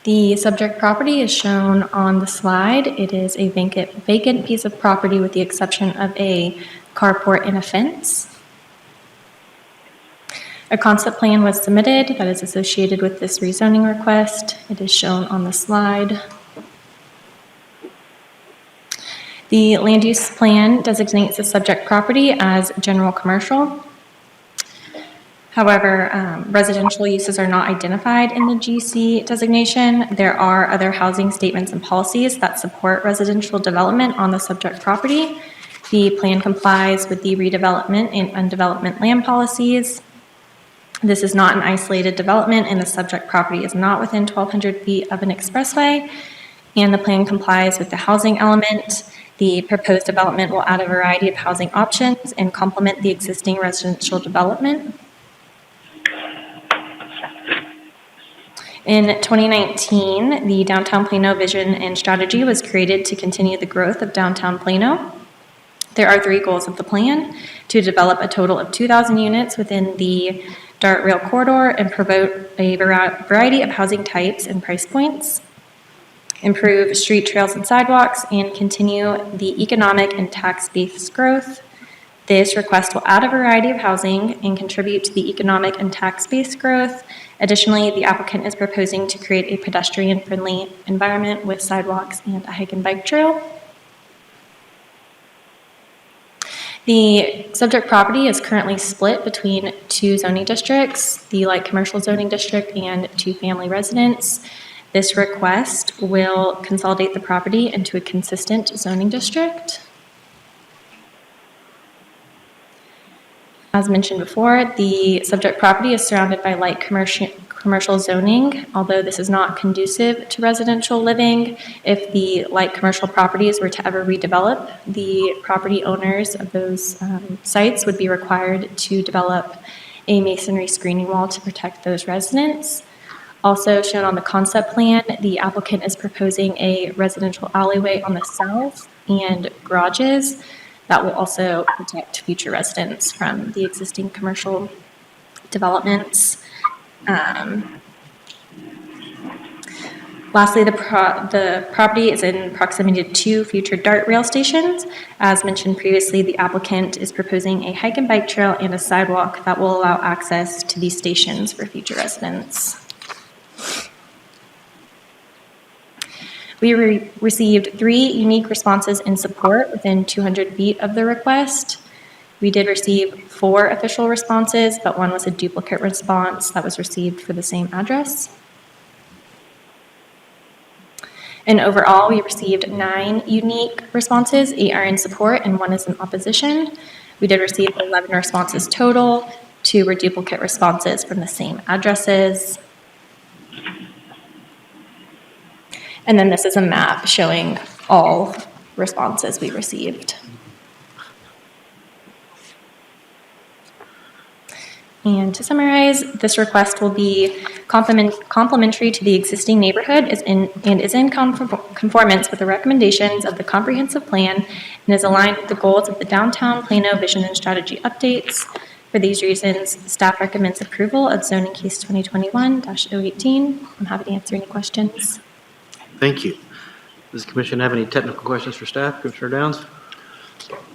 The subject property is shown on the slide. It is a vacant piece of property with the exception of a carport and a fence. A concept plan was submitted that is associated with this rezoning request. It is shown on the slide. The land use plan designates the subject property as general commercial. However, residential uses are not identified in the GC designation. There are other housing statements and policies that support residential development on the subject property. The plan complies with the redevelopment and undevelopment land policies. This is not an isolated development, and the subject property is not within 1,200 feet of an expressway, and the plan complies with the housing element. The proposed development will add a variety of housing options and complement the existing residential development. In 2019, the Downtown Plano Vision and Strategy was created to continue the growth of downtown Plano. There are 3 goals of the plan: to develop a total of 2,000 units within the DART rail corridor and promote a variety of housing types and price points, improve street trails and sidewalks, and continue the economic and tax-based growth. This request will add a variety of housing and contribute to the economic and tax-based growth. Additionally, the applicant is proposing to create a pedestrian-friendly environment with sidewalks and a hike and bike trail. The subject property is currently split between 2 zoning districts, the light commercial zoning district and 2 family residence. This request will consolidate the property into a consistent zoning district. As mentioned before, the subject property is surrounded by light commercial zoning. Although this is not conducive to residential living, if the light commercial properties were to ever redevelop, the property owners of those sites would be required to develop a masonry screening wall to protect those residents. Also shown on the concept plan, the applicant is proposing a residential alleyway on the south and garages that will also protect future residents from the existing commercial developments. Lastly, the property is in proximity to 2 future DART rail stations. As mentioned previously, the applicant is proposing a hike and bike trail and a sidewalk that will allow access to these stations for future residents. We received 3 unique responses in support within 200 feet of the request. We did receive 4 official responses, but 1 was a duplicate response that was received for the same address. And overall, we received 9 unique responses, 8 are in support and 1 is in opposition. We did receive 11 responses total, 2 were duplicate responses from the same addresses. And then this is a map showing all responses we received. And to summarize, this request will be complementary to the existing neighborhood and is in conformance with the recommendations of the comprehensive plan and is aligned with the goals of the Downtown Plano Vision and Strategy updates. For these reasons, staff recommends approval of zoning case 2021-018. I'm happy to answer any questions. Thank you. Does the commission have any technical questions for staff? Commissioner Downs?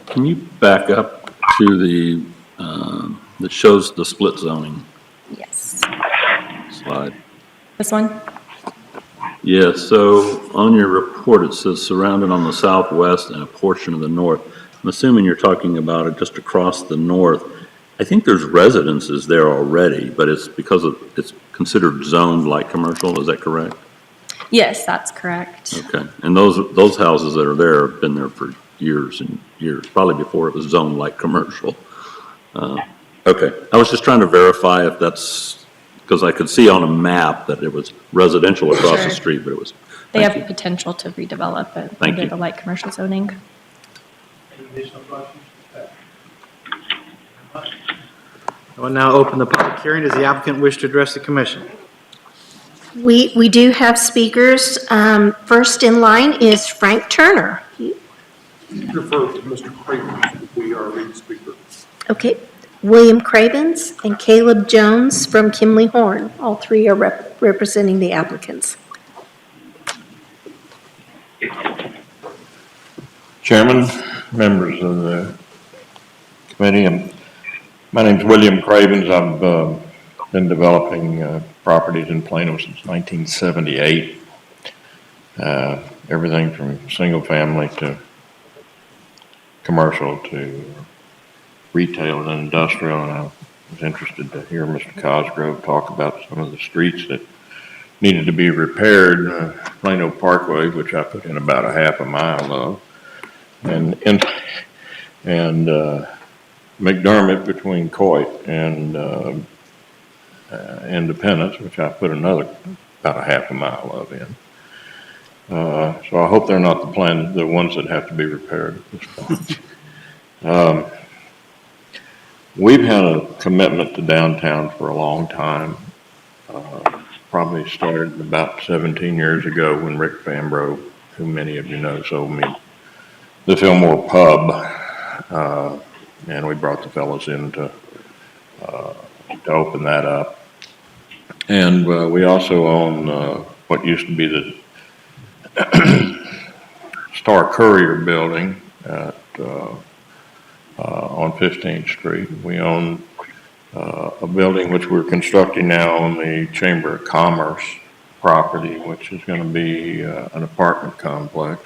Can you back up to the, that shows the split zoning Yes. slide? This one? Yeah, so on your report, it says surrounded on the southwest and a portion of the north. I'm assuming you're talking about it just across the north. I think there's residences there already, but it's because it's considered zoned light commercial, is that correct? Yes, that's correct. Okay, and those houses that are there have been there for years and years, probably before it was zoned like commercial. Okay, I was just trying to verify if that's, because I could see on a map that it was residential across the Sure. street, but it was. They Thank have you. potential to redevelop it Thank under you. the light commercial zoning. Any additional questions? I will now open the public hearing. Does the applicant wish to address the commission? We do have speakers. First in line is Frank Turner. Refer to Mr. Craven, we are lead speaker. Okay. William Cravens and Caleb Jones from Kimley Horn. All 3 are representing the applicants. Chairman, members of the committee, my name's William Cravens. I've been developing properties in Plano since 1978. Everything from single family to commercial to retail and industrial, and I was interested to hear Mr. Cosgrove talk about some of the streets that needed to be repaired. Plano Parkway, which I put in about a half a mile of, and McDermott between Coit and Independence, which I put another about a half a mile of in. So I hope they're not the ones that have to be repaired at this point. We've had a commitment to downtown for a long time. Probably started about 17 years ago when Rick Fambro, who many of you know, sold me the Fillmore Pub. and we brought the fellows in to open that up. And we also own what used to be the Star Courier building at, on 15th Street. We own a building which we're constructing now on the Chamber of Commerce property, which is going to be an apartment complex.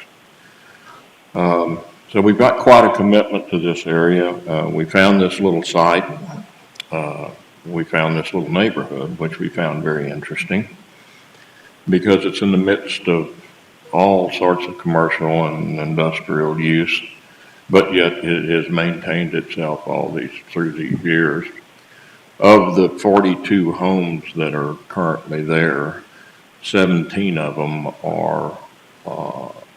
So we've got quite a commitment to this area. We found this little site. We found this little neighborhood, which we found very interesting because it's in the midst of all sorts of commercial and industrial use, but yet it has maintained itself through these years. Of the 42 homes that are currently there, 17 of them are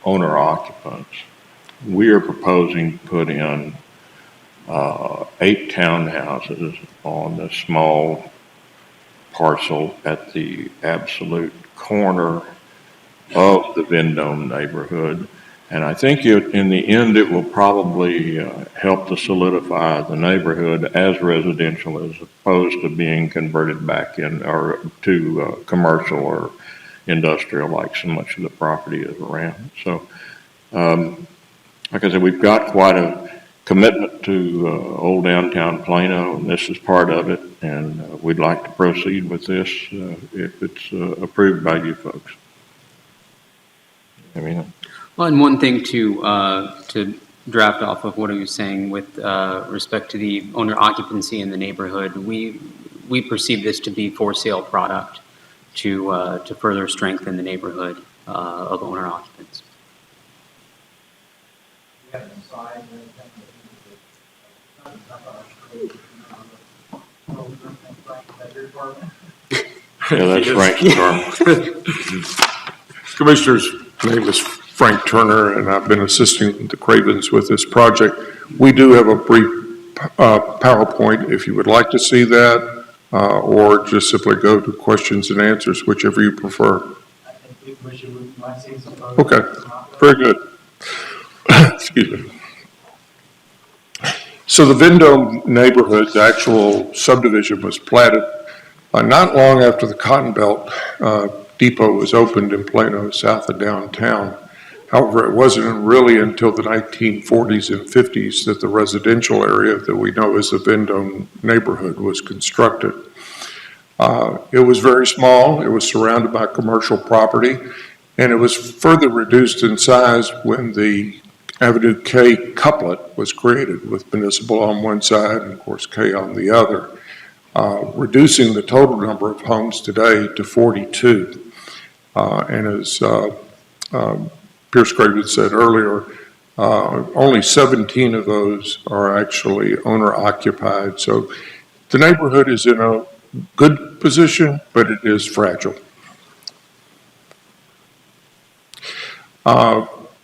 owner occupants. We are proposing to put in 8 townhouses on the small parcel at the absolute corner of the Vendome neighborhood. And I think in the end, it will probably help to solidify the neighborhood as residential as opposed to being converted back in or to commercial or industrial like so much of the property is around. So, like I said, we've got quite a commitment to old downtown Plano, and this is part of it. And we'd like to proceed with this if it's approved by you folks. I mean, well, and one thing to draft off of what I was saying with respect to the owner occupancy in the neighborhood, we perceive this to be for sale product to further strengthen the neighborhood of owner occupants. Yeah, that's Frank's term. Commissioners, my name is Frank Turner, and I've been assisting the Cravens with this project. We do have a brief PowerPoint if you would like to see that, or just simply go to questions and answers, whichever you prefer. I think the commission would like to see some photos. Okay, very good. Excuse me. So the Vendome neighborhood, the actual subdivision was platted not long after the Cotton Belt Depot was opened in Plano, south of downtown. However, it wasn't really until the 1940s and 50s that the residential area that we know as the Vendome neighborhood was constructed. It was very small. It was surrounded by commercial property, and it was further reduced in size when the Avenue K couplet was created with Municipal on one side and, of course, K on the other, reducing the total number of homes today to 42. And as Pierce Craven said earlier, only 17 of those are actually owner occupied. So the neighborhood is in a good position, but it is fragile.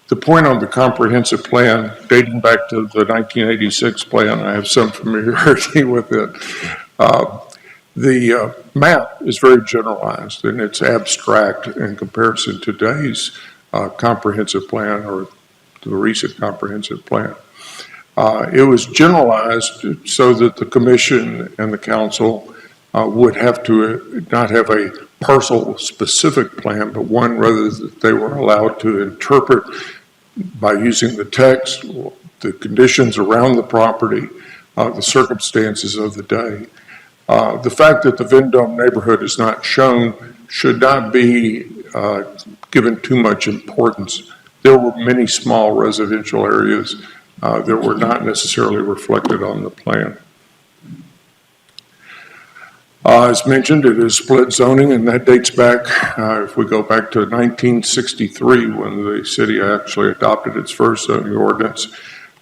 The point on the comprehensive plan, dating back to the 1986 plan, I have some familiarity with it. The map is very generalized and it's abstract in comparison to today's comprehensive plan or the recent comprehensive plan. It was generalized so that the commission and the council would have to not have a parcel specific plan, but one rather that they were allowed to interpret by using the text, the conditions around the property, the circumstances of the day. The fact that the Vendome neighborhood is not shown should not be given too much importance. There were many small residential areas that were not necessarily reflected on the plan. As mentioned, it is split zoning, and that dates back, if we go back to 1963, when the city actually adopted its first zoning ordinance.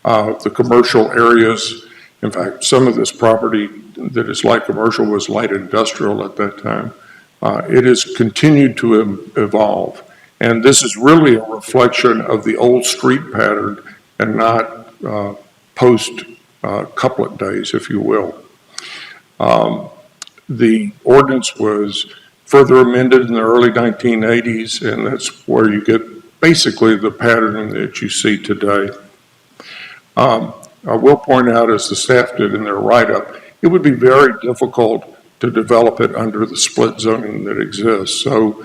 The commercial areas, in fact, some of this property that is light commercial was light industrial at that time. It has continued to evolve, and this is really a reflection of the old street pattern and not post couplet days, if you will. The ordinance was further amended in the early 1980s, and that's where you get basically the pattern that you see today. I will point out, as the staff did in their write-up, it would be very difficult to develop it under the split zoning that exists. So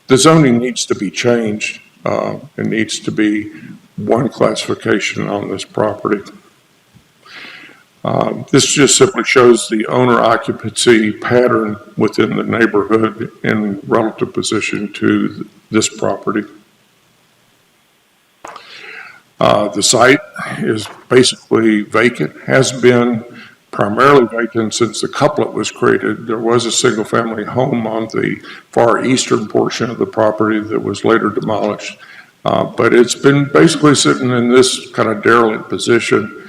the zoning needs to be changed. It needs to be one classification on this property. This just simply shows the owner occupancy pattern within the neighborhood in relative position to this property. The site is basically vacant, has been primarily vacant since the couplet was created. There was a single-family home on the far eastern portion of the property that was later demolished. But it's been basically sitting in this kind of derelict position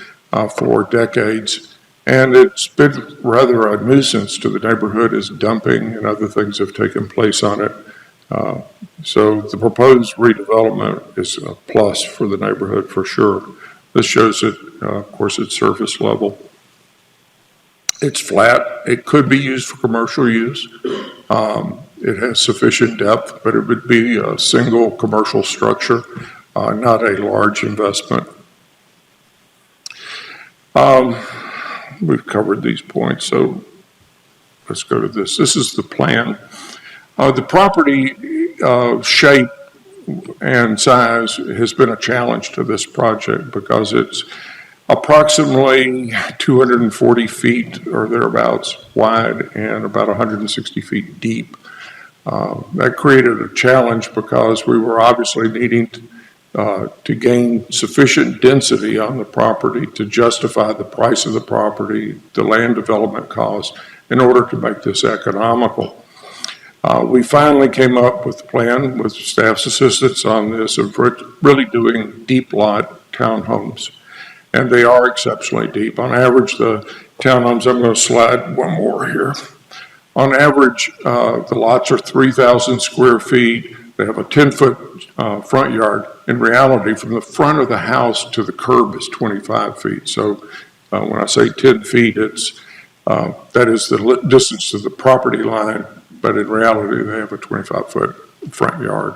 for decades. And it's been rather a nuisance to the neighborhood as dumping and other things have taken place on it. So the proposed redevelopment is a plus for the neighborhood for sure. This shows it, of course, at surface level. It's flat. It could be used for commercial use. It has sufficient depth, but it would be a single commercial structure, not a large investment. We've covered these points, so let's go to this. This is the plan. The property shape and size has been a challenge to this project because it's approximately 240 feet or thereabouts wide and about 160 feet deep. That created a challenge because we were obviously needing to gain sufficient density on the property to justify the price of the property, the land development cost, in order to make this economical. We finally came up with a plan with staff's assistance on this of really doing deep lot townhomes. And they are exceptionally deep. On average, the townhomes, I'm going to slide one more here. On average, the lots are 3,000 square feet. They have a 10-foot front yard. In reality, from the front of the house to the curb is 25 feet. So when I say 10 feet, it's that is the distance to the property line, but in reality, they have a 25-foot front yard.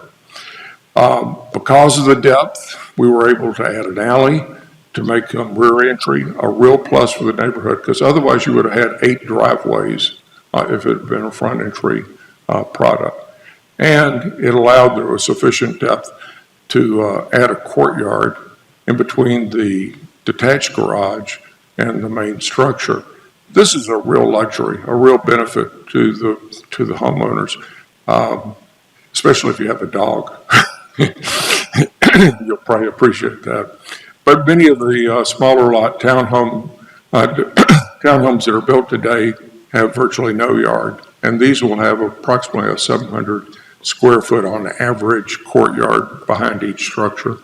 Because of the depth, we were able to add an alley to make them rear entry, a real plus for the neighborhood, because otherwise you would have had 8 driveways if it had been a front entry product. And it allowed, there was sufficient depth to add a courtyard in between the detached garage and the main structure. This is a real luxury, a real benefit to the homeowners, especially if you have a dog. You'll probably appreciate that. But many of the smaller lot townhomes that are built today have virtually no yard, and these will have approximately a 700 square foot on average courtyard behind each structure.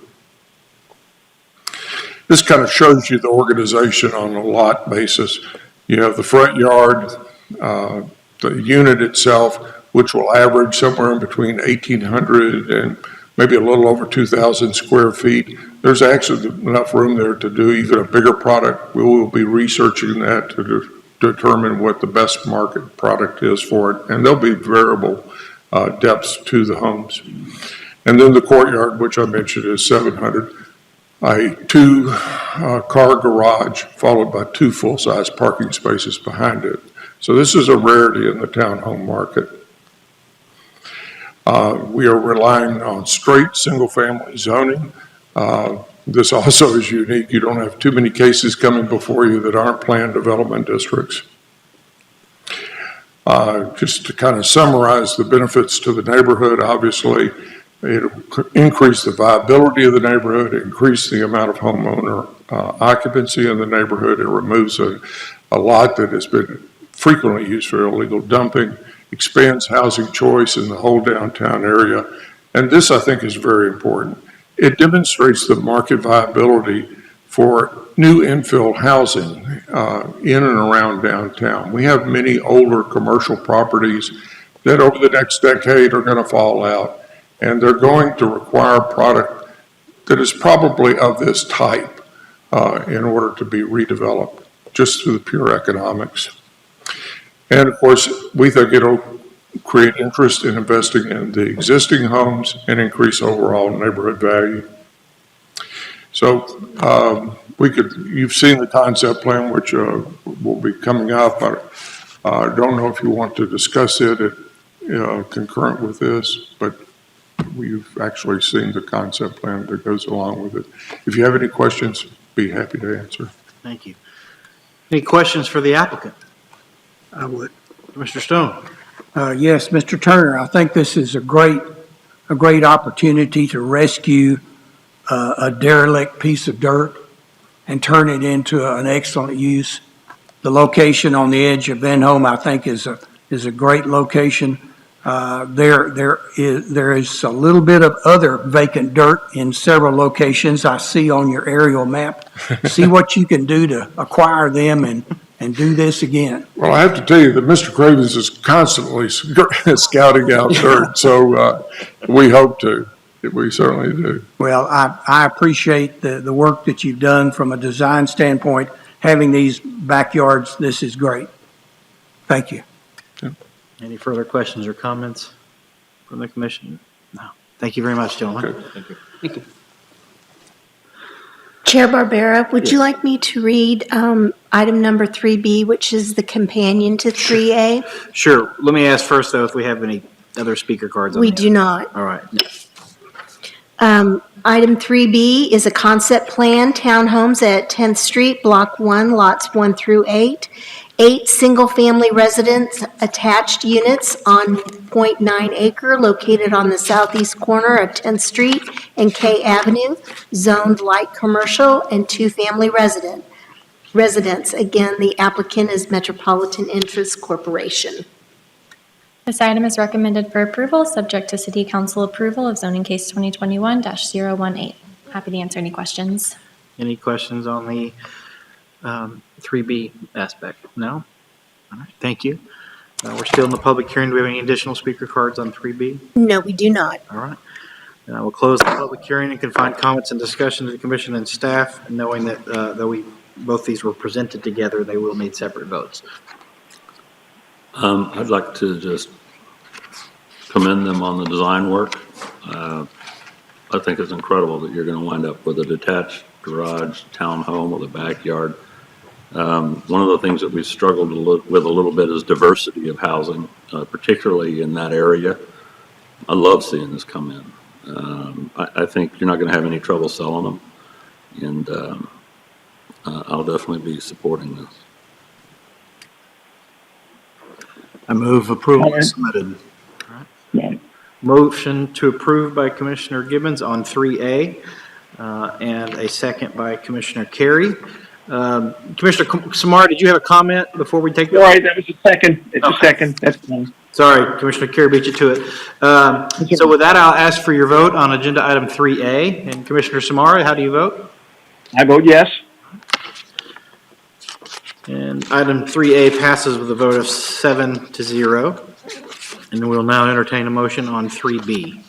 This kind of shows you the organization on a lot basis. You have the front yard, the unit itself, which will average somewhere in between 1,800 and maybe a little over 2,000 square feet. There's actually enough room there to do even a bigger product. We will be researching that to determine what the best market product is for it. And there'll be variable depths to the homes. And then the courtyard, which I mentioned, is 700. A 2-car garage followed by 2 full-size parking spaces behind it. So this is a rarity in the townhome market. We are relying on straight single-family zoning. This also is unique. You don't have too many cases coming before you that aren't planned development districts. Just to kind of summarize the benefits to the neighborhood, obviously, it'll increase the viability of the neighborhood, increase the amount of homeowner occupancy in the neighborhood. It removes a lot that has been frequently used for illegal dumping, expands housing choice in the whole downtown area. And this, I think, is very important. It demonstrates the market viability for new infill housing in and around downtown. We have many older commercial properties that over the next decade are going to fall out, and they're going to require product that is probably of this type in order to be redeveloped, just through the pure economics. And of course, we think it'll create interest in investing in the existing homes and increase overall neighborhood value. So you've seen the concept plan, which will be coming up. I don't know if you want to discuss it concurrent with this, but we've actually seen the concept plan that goes along with it. If you have any questions, be happy to answer. Thank you. Any questions for the applicant? I would. Mr. Stone? Yes, Mr. Turner, I think this is a great opportunity to rescue a derelict piece of dirt and turn it into an excellent use. The location on the edge of Benhome, I think, is a great location. There is a little bit of other vacant dirt in several locations I see on your aerial map. See what you can do to acquire them and do this again. Well, I have to tell you that Mr. Cravens is constantly scouting out dirt, so we hope to. We certainly do. Well, I appreciate the work that you've done from a design standpoint. Having these backyards, this is great. Thank you. Any further questions or comments from the commission? No. Thank you very much, gentlemen. Okay. Thank you. Thank you. Chair Barbera, would you like me to read item number 3B, which is the companion to 3A? Sure. Let me ask first, though, if we have any other speaker cards on We the do not. All right. Item 3B is a concept plan, townhomes at 10th Street, Block 1, lots 1 through 8. 8 single-family residence attached units on 0.9 acre located on the southeast corner of 10th Street and K Avenue, zoned light commercial and 2-family residence. Again, the applicant is Metropolitan Interest Corporation. This item is recommended for approval, subject to City Council approval of zoning case 2021-018. Happy to answer any questions. Any questions on the 3B aspect? No? All right. Thank you. We're still in the public hearing. Do we have any additional speaker cards on 3B? No, we do not. All right. Then I will close the public hearing and confine comments and discussion to the commission and staff, knowing that though both these were presented together, they will need separate votes. I'd like to just commend them on the design work. I think it's incredible that you're going to wind up with a detached garage, townhome with a backyard. One of the things that we've struggled with a little bit is diversity of housing, particularly in that area. I love seeing this come in. I think you're not going to have any trouble selling them, and I'll definitely be supporting this. I move approval as submitted. All right. Motion to approve by Commissioner Gibbons on 3A, and a second by Commissioner Carey. Commissioner Samar, did you have a comment before we take? All right, that was a second. It's a second. That's fine. Sorry, Commissioner Carey beat you to it. So with that, I'll ask for your vote on agenda item 3A. And Commissioner Samar, how do you vote? I vote yes. And item 3A passes with a vote of 7-0. And we'll now entertain a motion on 3B.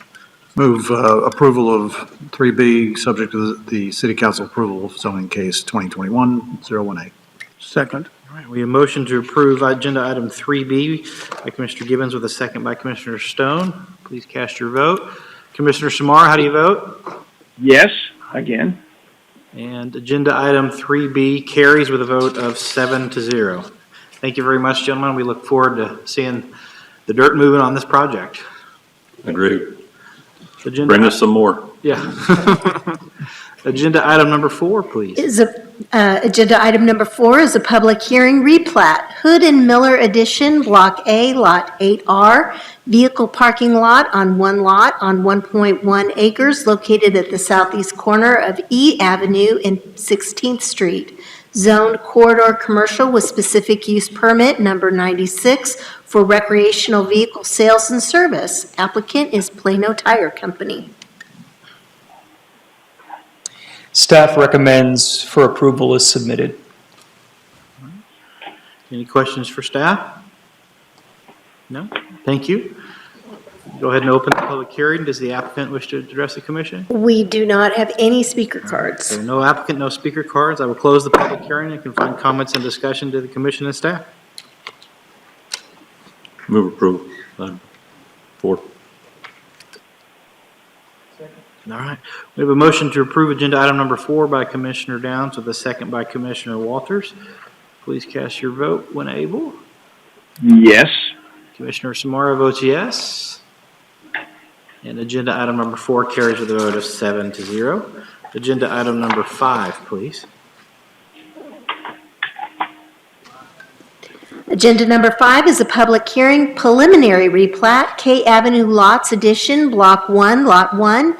Move approval of 3B, subject to the City Council approval of zoning case 2021-018. Second. All right, we have a motion to approve agenda item 3B by Commissioner Gibbons with a second by Commissioner Stone. Please cast your vote. Commissioner Samar, how do you vote? Yes, again. And agenda item 3B carries with a vote of 7-0. Thank you very much, gentlemen. We look forward to seeing the dirt moving on this project. Agreed. Bring us some more. Yeah. Agenda item number 4, please. Agenda item number 4 is a public hearing replat, Hood and Miller Edition, Block A, Lot 8R, vehicle parking lot on 1 lot on 1.1 acres located at the southeast corner of E Avenue and 16th Street. Zoned corridor commercial with specific use permit number 96 for recreational vehicle sales and service. Applicant is Plano Tire Company. Staff recommends for approval as submitted. Any questions for staff? No? Thank you. Go ahead and open the public hearing. Does the applicant wish to address the commission? We do not have any speaker cards. So no applicant, no speaker cards. I will close the public hearing and confine comments and discussion to the commission and staff. Move approval. 4. All right. We have a motion to approve agenda item number 4 by Commissioner Downs with a second by Commissioner Walters. Please cast your vote when able. Yes. Commissioner Samara votes yes. And agenda item number 4 carries with a vote of 7-0. Agenda item number 5, please. Agenda number 5 is a public hearing preliminary replat, K Avenue Lots Addition, Block 1, Lot 1,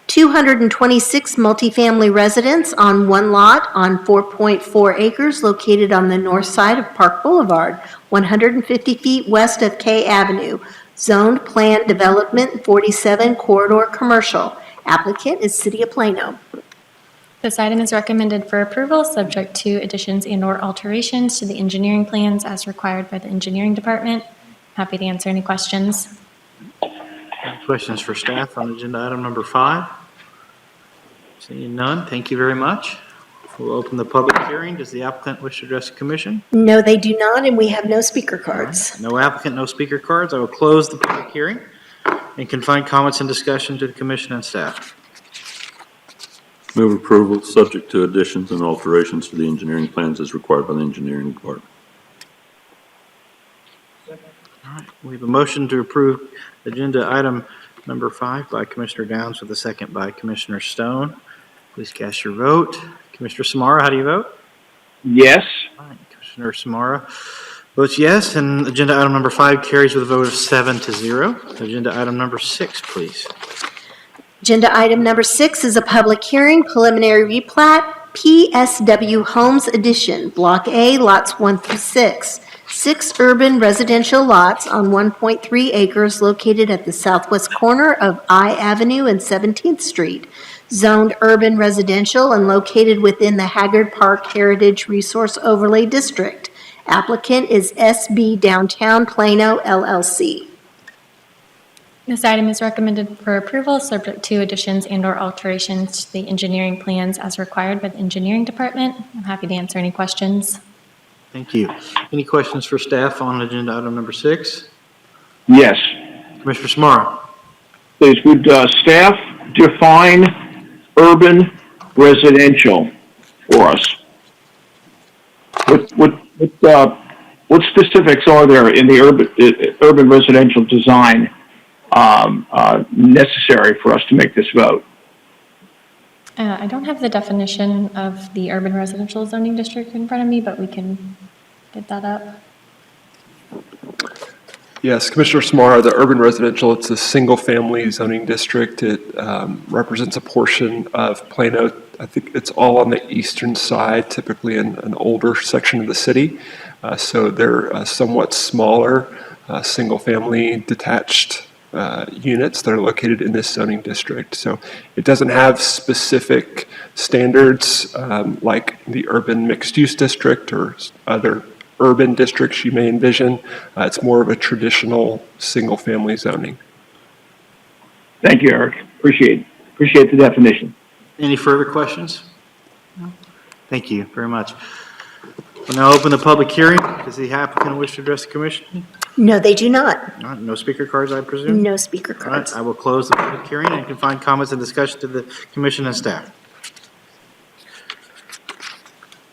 226 multifamily residents on one lot on 4.4 acres located on the north side of Park Boulevard, 150 feet west of K Avenue. Zoned Planned Development 47 Corridor Commercial. Applicant is City of Plano. This item is recommended for approval, subject to additions and/or alterations to the engineering plans as required by the engineering department. Happy to answer any questions. Any questions for staff on agenda item number 5? Seeing none, thank you very much. We'll open the public hearing. Does the applicant wish to address the commission? No, they do not, and we have no speaker cards. No applicant, no speaker cards. I will close the public hearing and confine comments and discussion to the commission and staff. Move approval, subject to additions and alterations to the engineering plans as required by the engineering department. All right, we have a motion to approve agenda item number 5 by Commissioner Downs with a second by Commissioner Stone. Please cast your vote. Commissioner Samara, how do you vote? Yes. All right, Commissioner Samara votes yes, and agenda item number 5 carries with a vote of 7-0. Agenda item number 6, please. Agenda item number 6 is a public hearing preliminary replat, PSW Homes Edition, Block A, lots 1 through 6. 6 urban residential lots on 1.3 acres located at the southwest corner of I Avenue and 17th Street. Zoned urban residential and located within the Haggard Park Heritage Resource Overlay District. Applicant is SB Downtown Plano, LLC. This item is recommended for approval, subject to additions and/or alterations to the engineering plans as required by the engineering department. I'm happy to answer any questions. Thank you. Any questions for staff on agenda item number 6? Yes. Commissioner Samara. Please, would staff define urban residential for us? What specifics are there in the urban residential design necessary for us to make this vote? I don't have the definition of the urban residential zoning district in front of me, but we can get that up. Yes, Commissioner Samara, the urban residential, it's a single-family zoning district. It represents a portion of Plano. I think it's all on the eastern side, typically in an older section of the city. So they're somewhat smaller, single-family detached units that are located in this zoning district. So it doesn't have specific standards like the urban mixed-use district or other urban districts you may envision. It's more of a traditional single-family zoning. Thank you, Eric. Appreciate the definition. Any further questions? No. Thank you very much. We'll now open the public hearing. Does the applicant wish to address the commission? No, they do not. All right, no speaker cards, I presume? No speaker All right, cards. I will close the public hearing and confine comments and discussion to the commission and staff.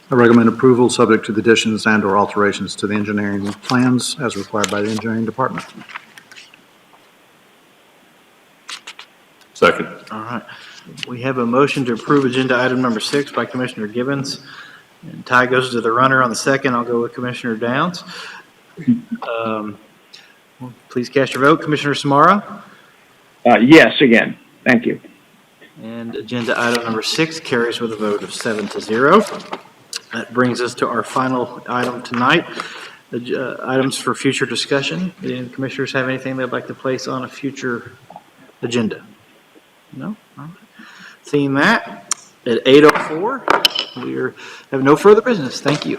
I recommend approval, subject to the additions and/or alterations to the engineering plans as required by the engineering department. Second. All right. We have a motion to approve agenda item number 6 by Commissioner Gibbons. And tie goes to the runner on the second. I'll go with Commissioner Downs. Please cast your vote. Commissioner Samara? Yes, again. Thank you. And agenda item number 6 carries with a vote of 7-0. That brings us to our final item tonight, items for future discussion. Do any commissioners have anything they'd like to place on a future agenda? No? All right. Seeing that, at 8:04, we have no further business. Thank you.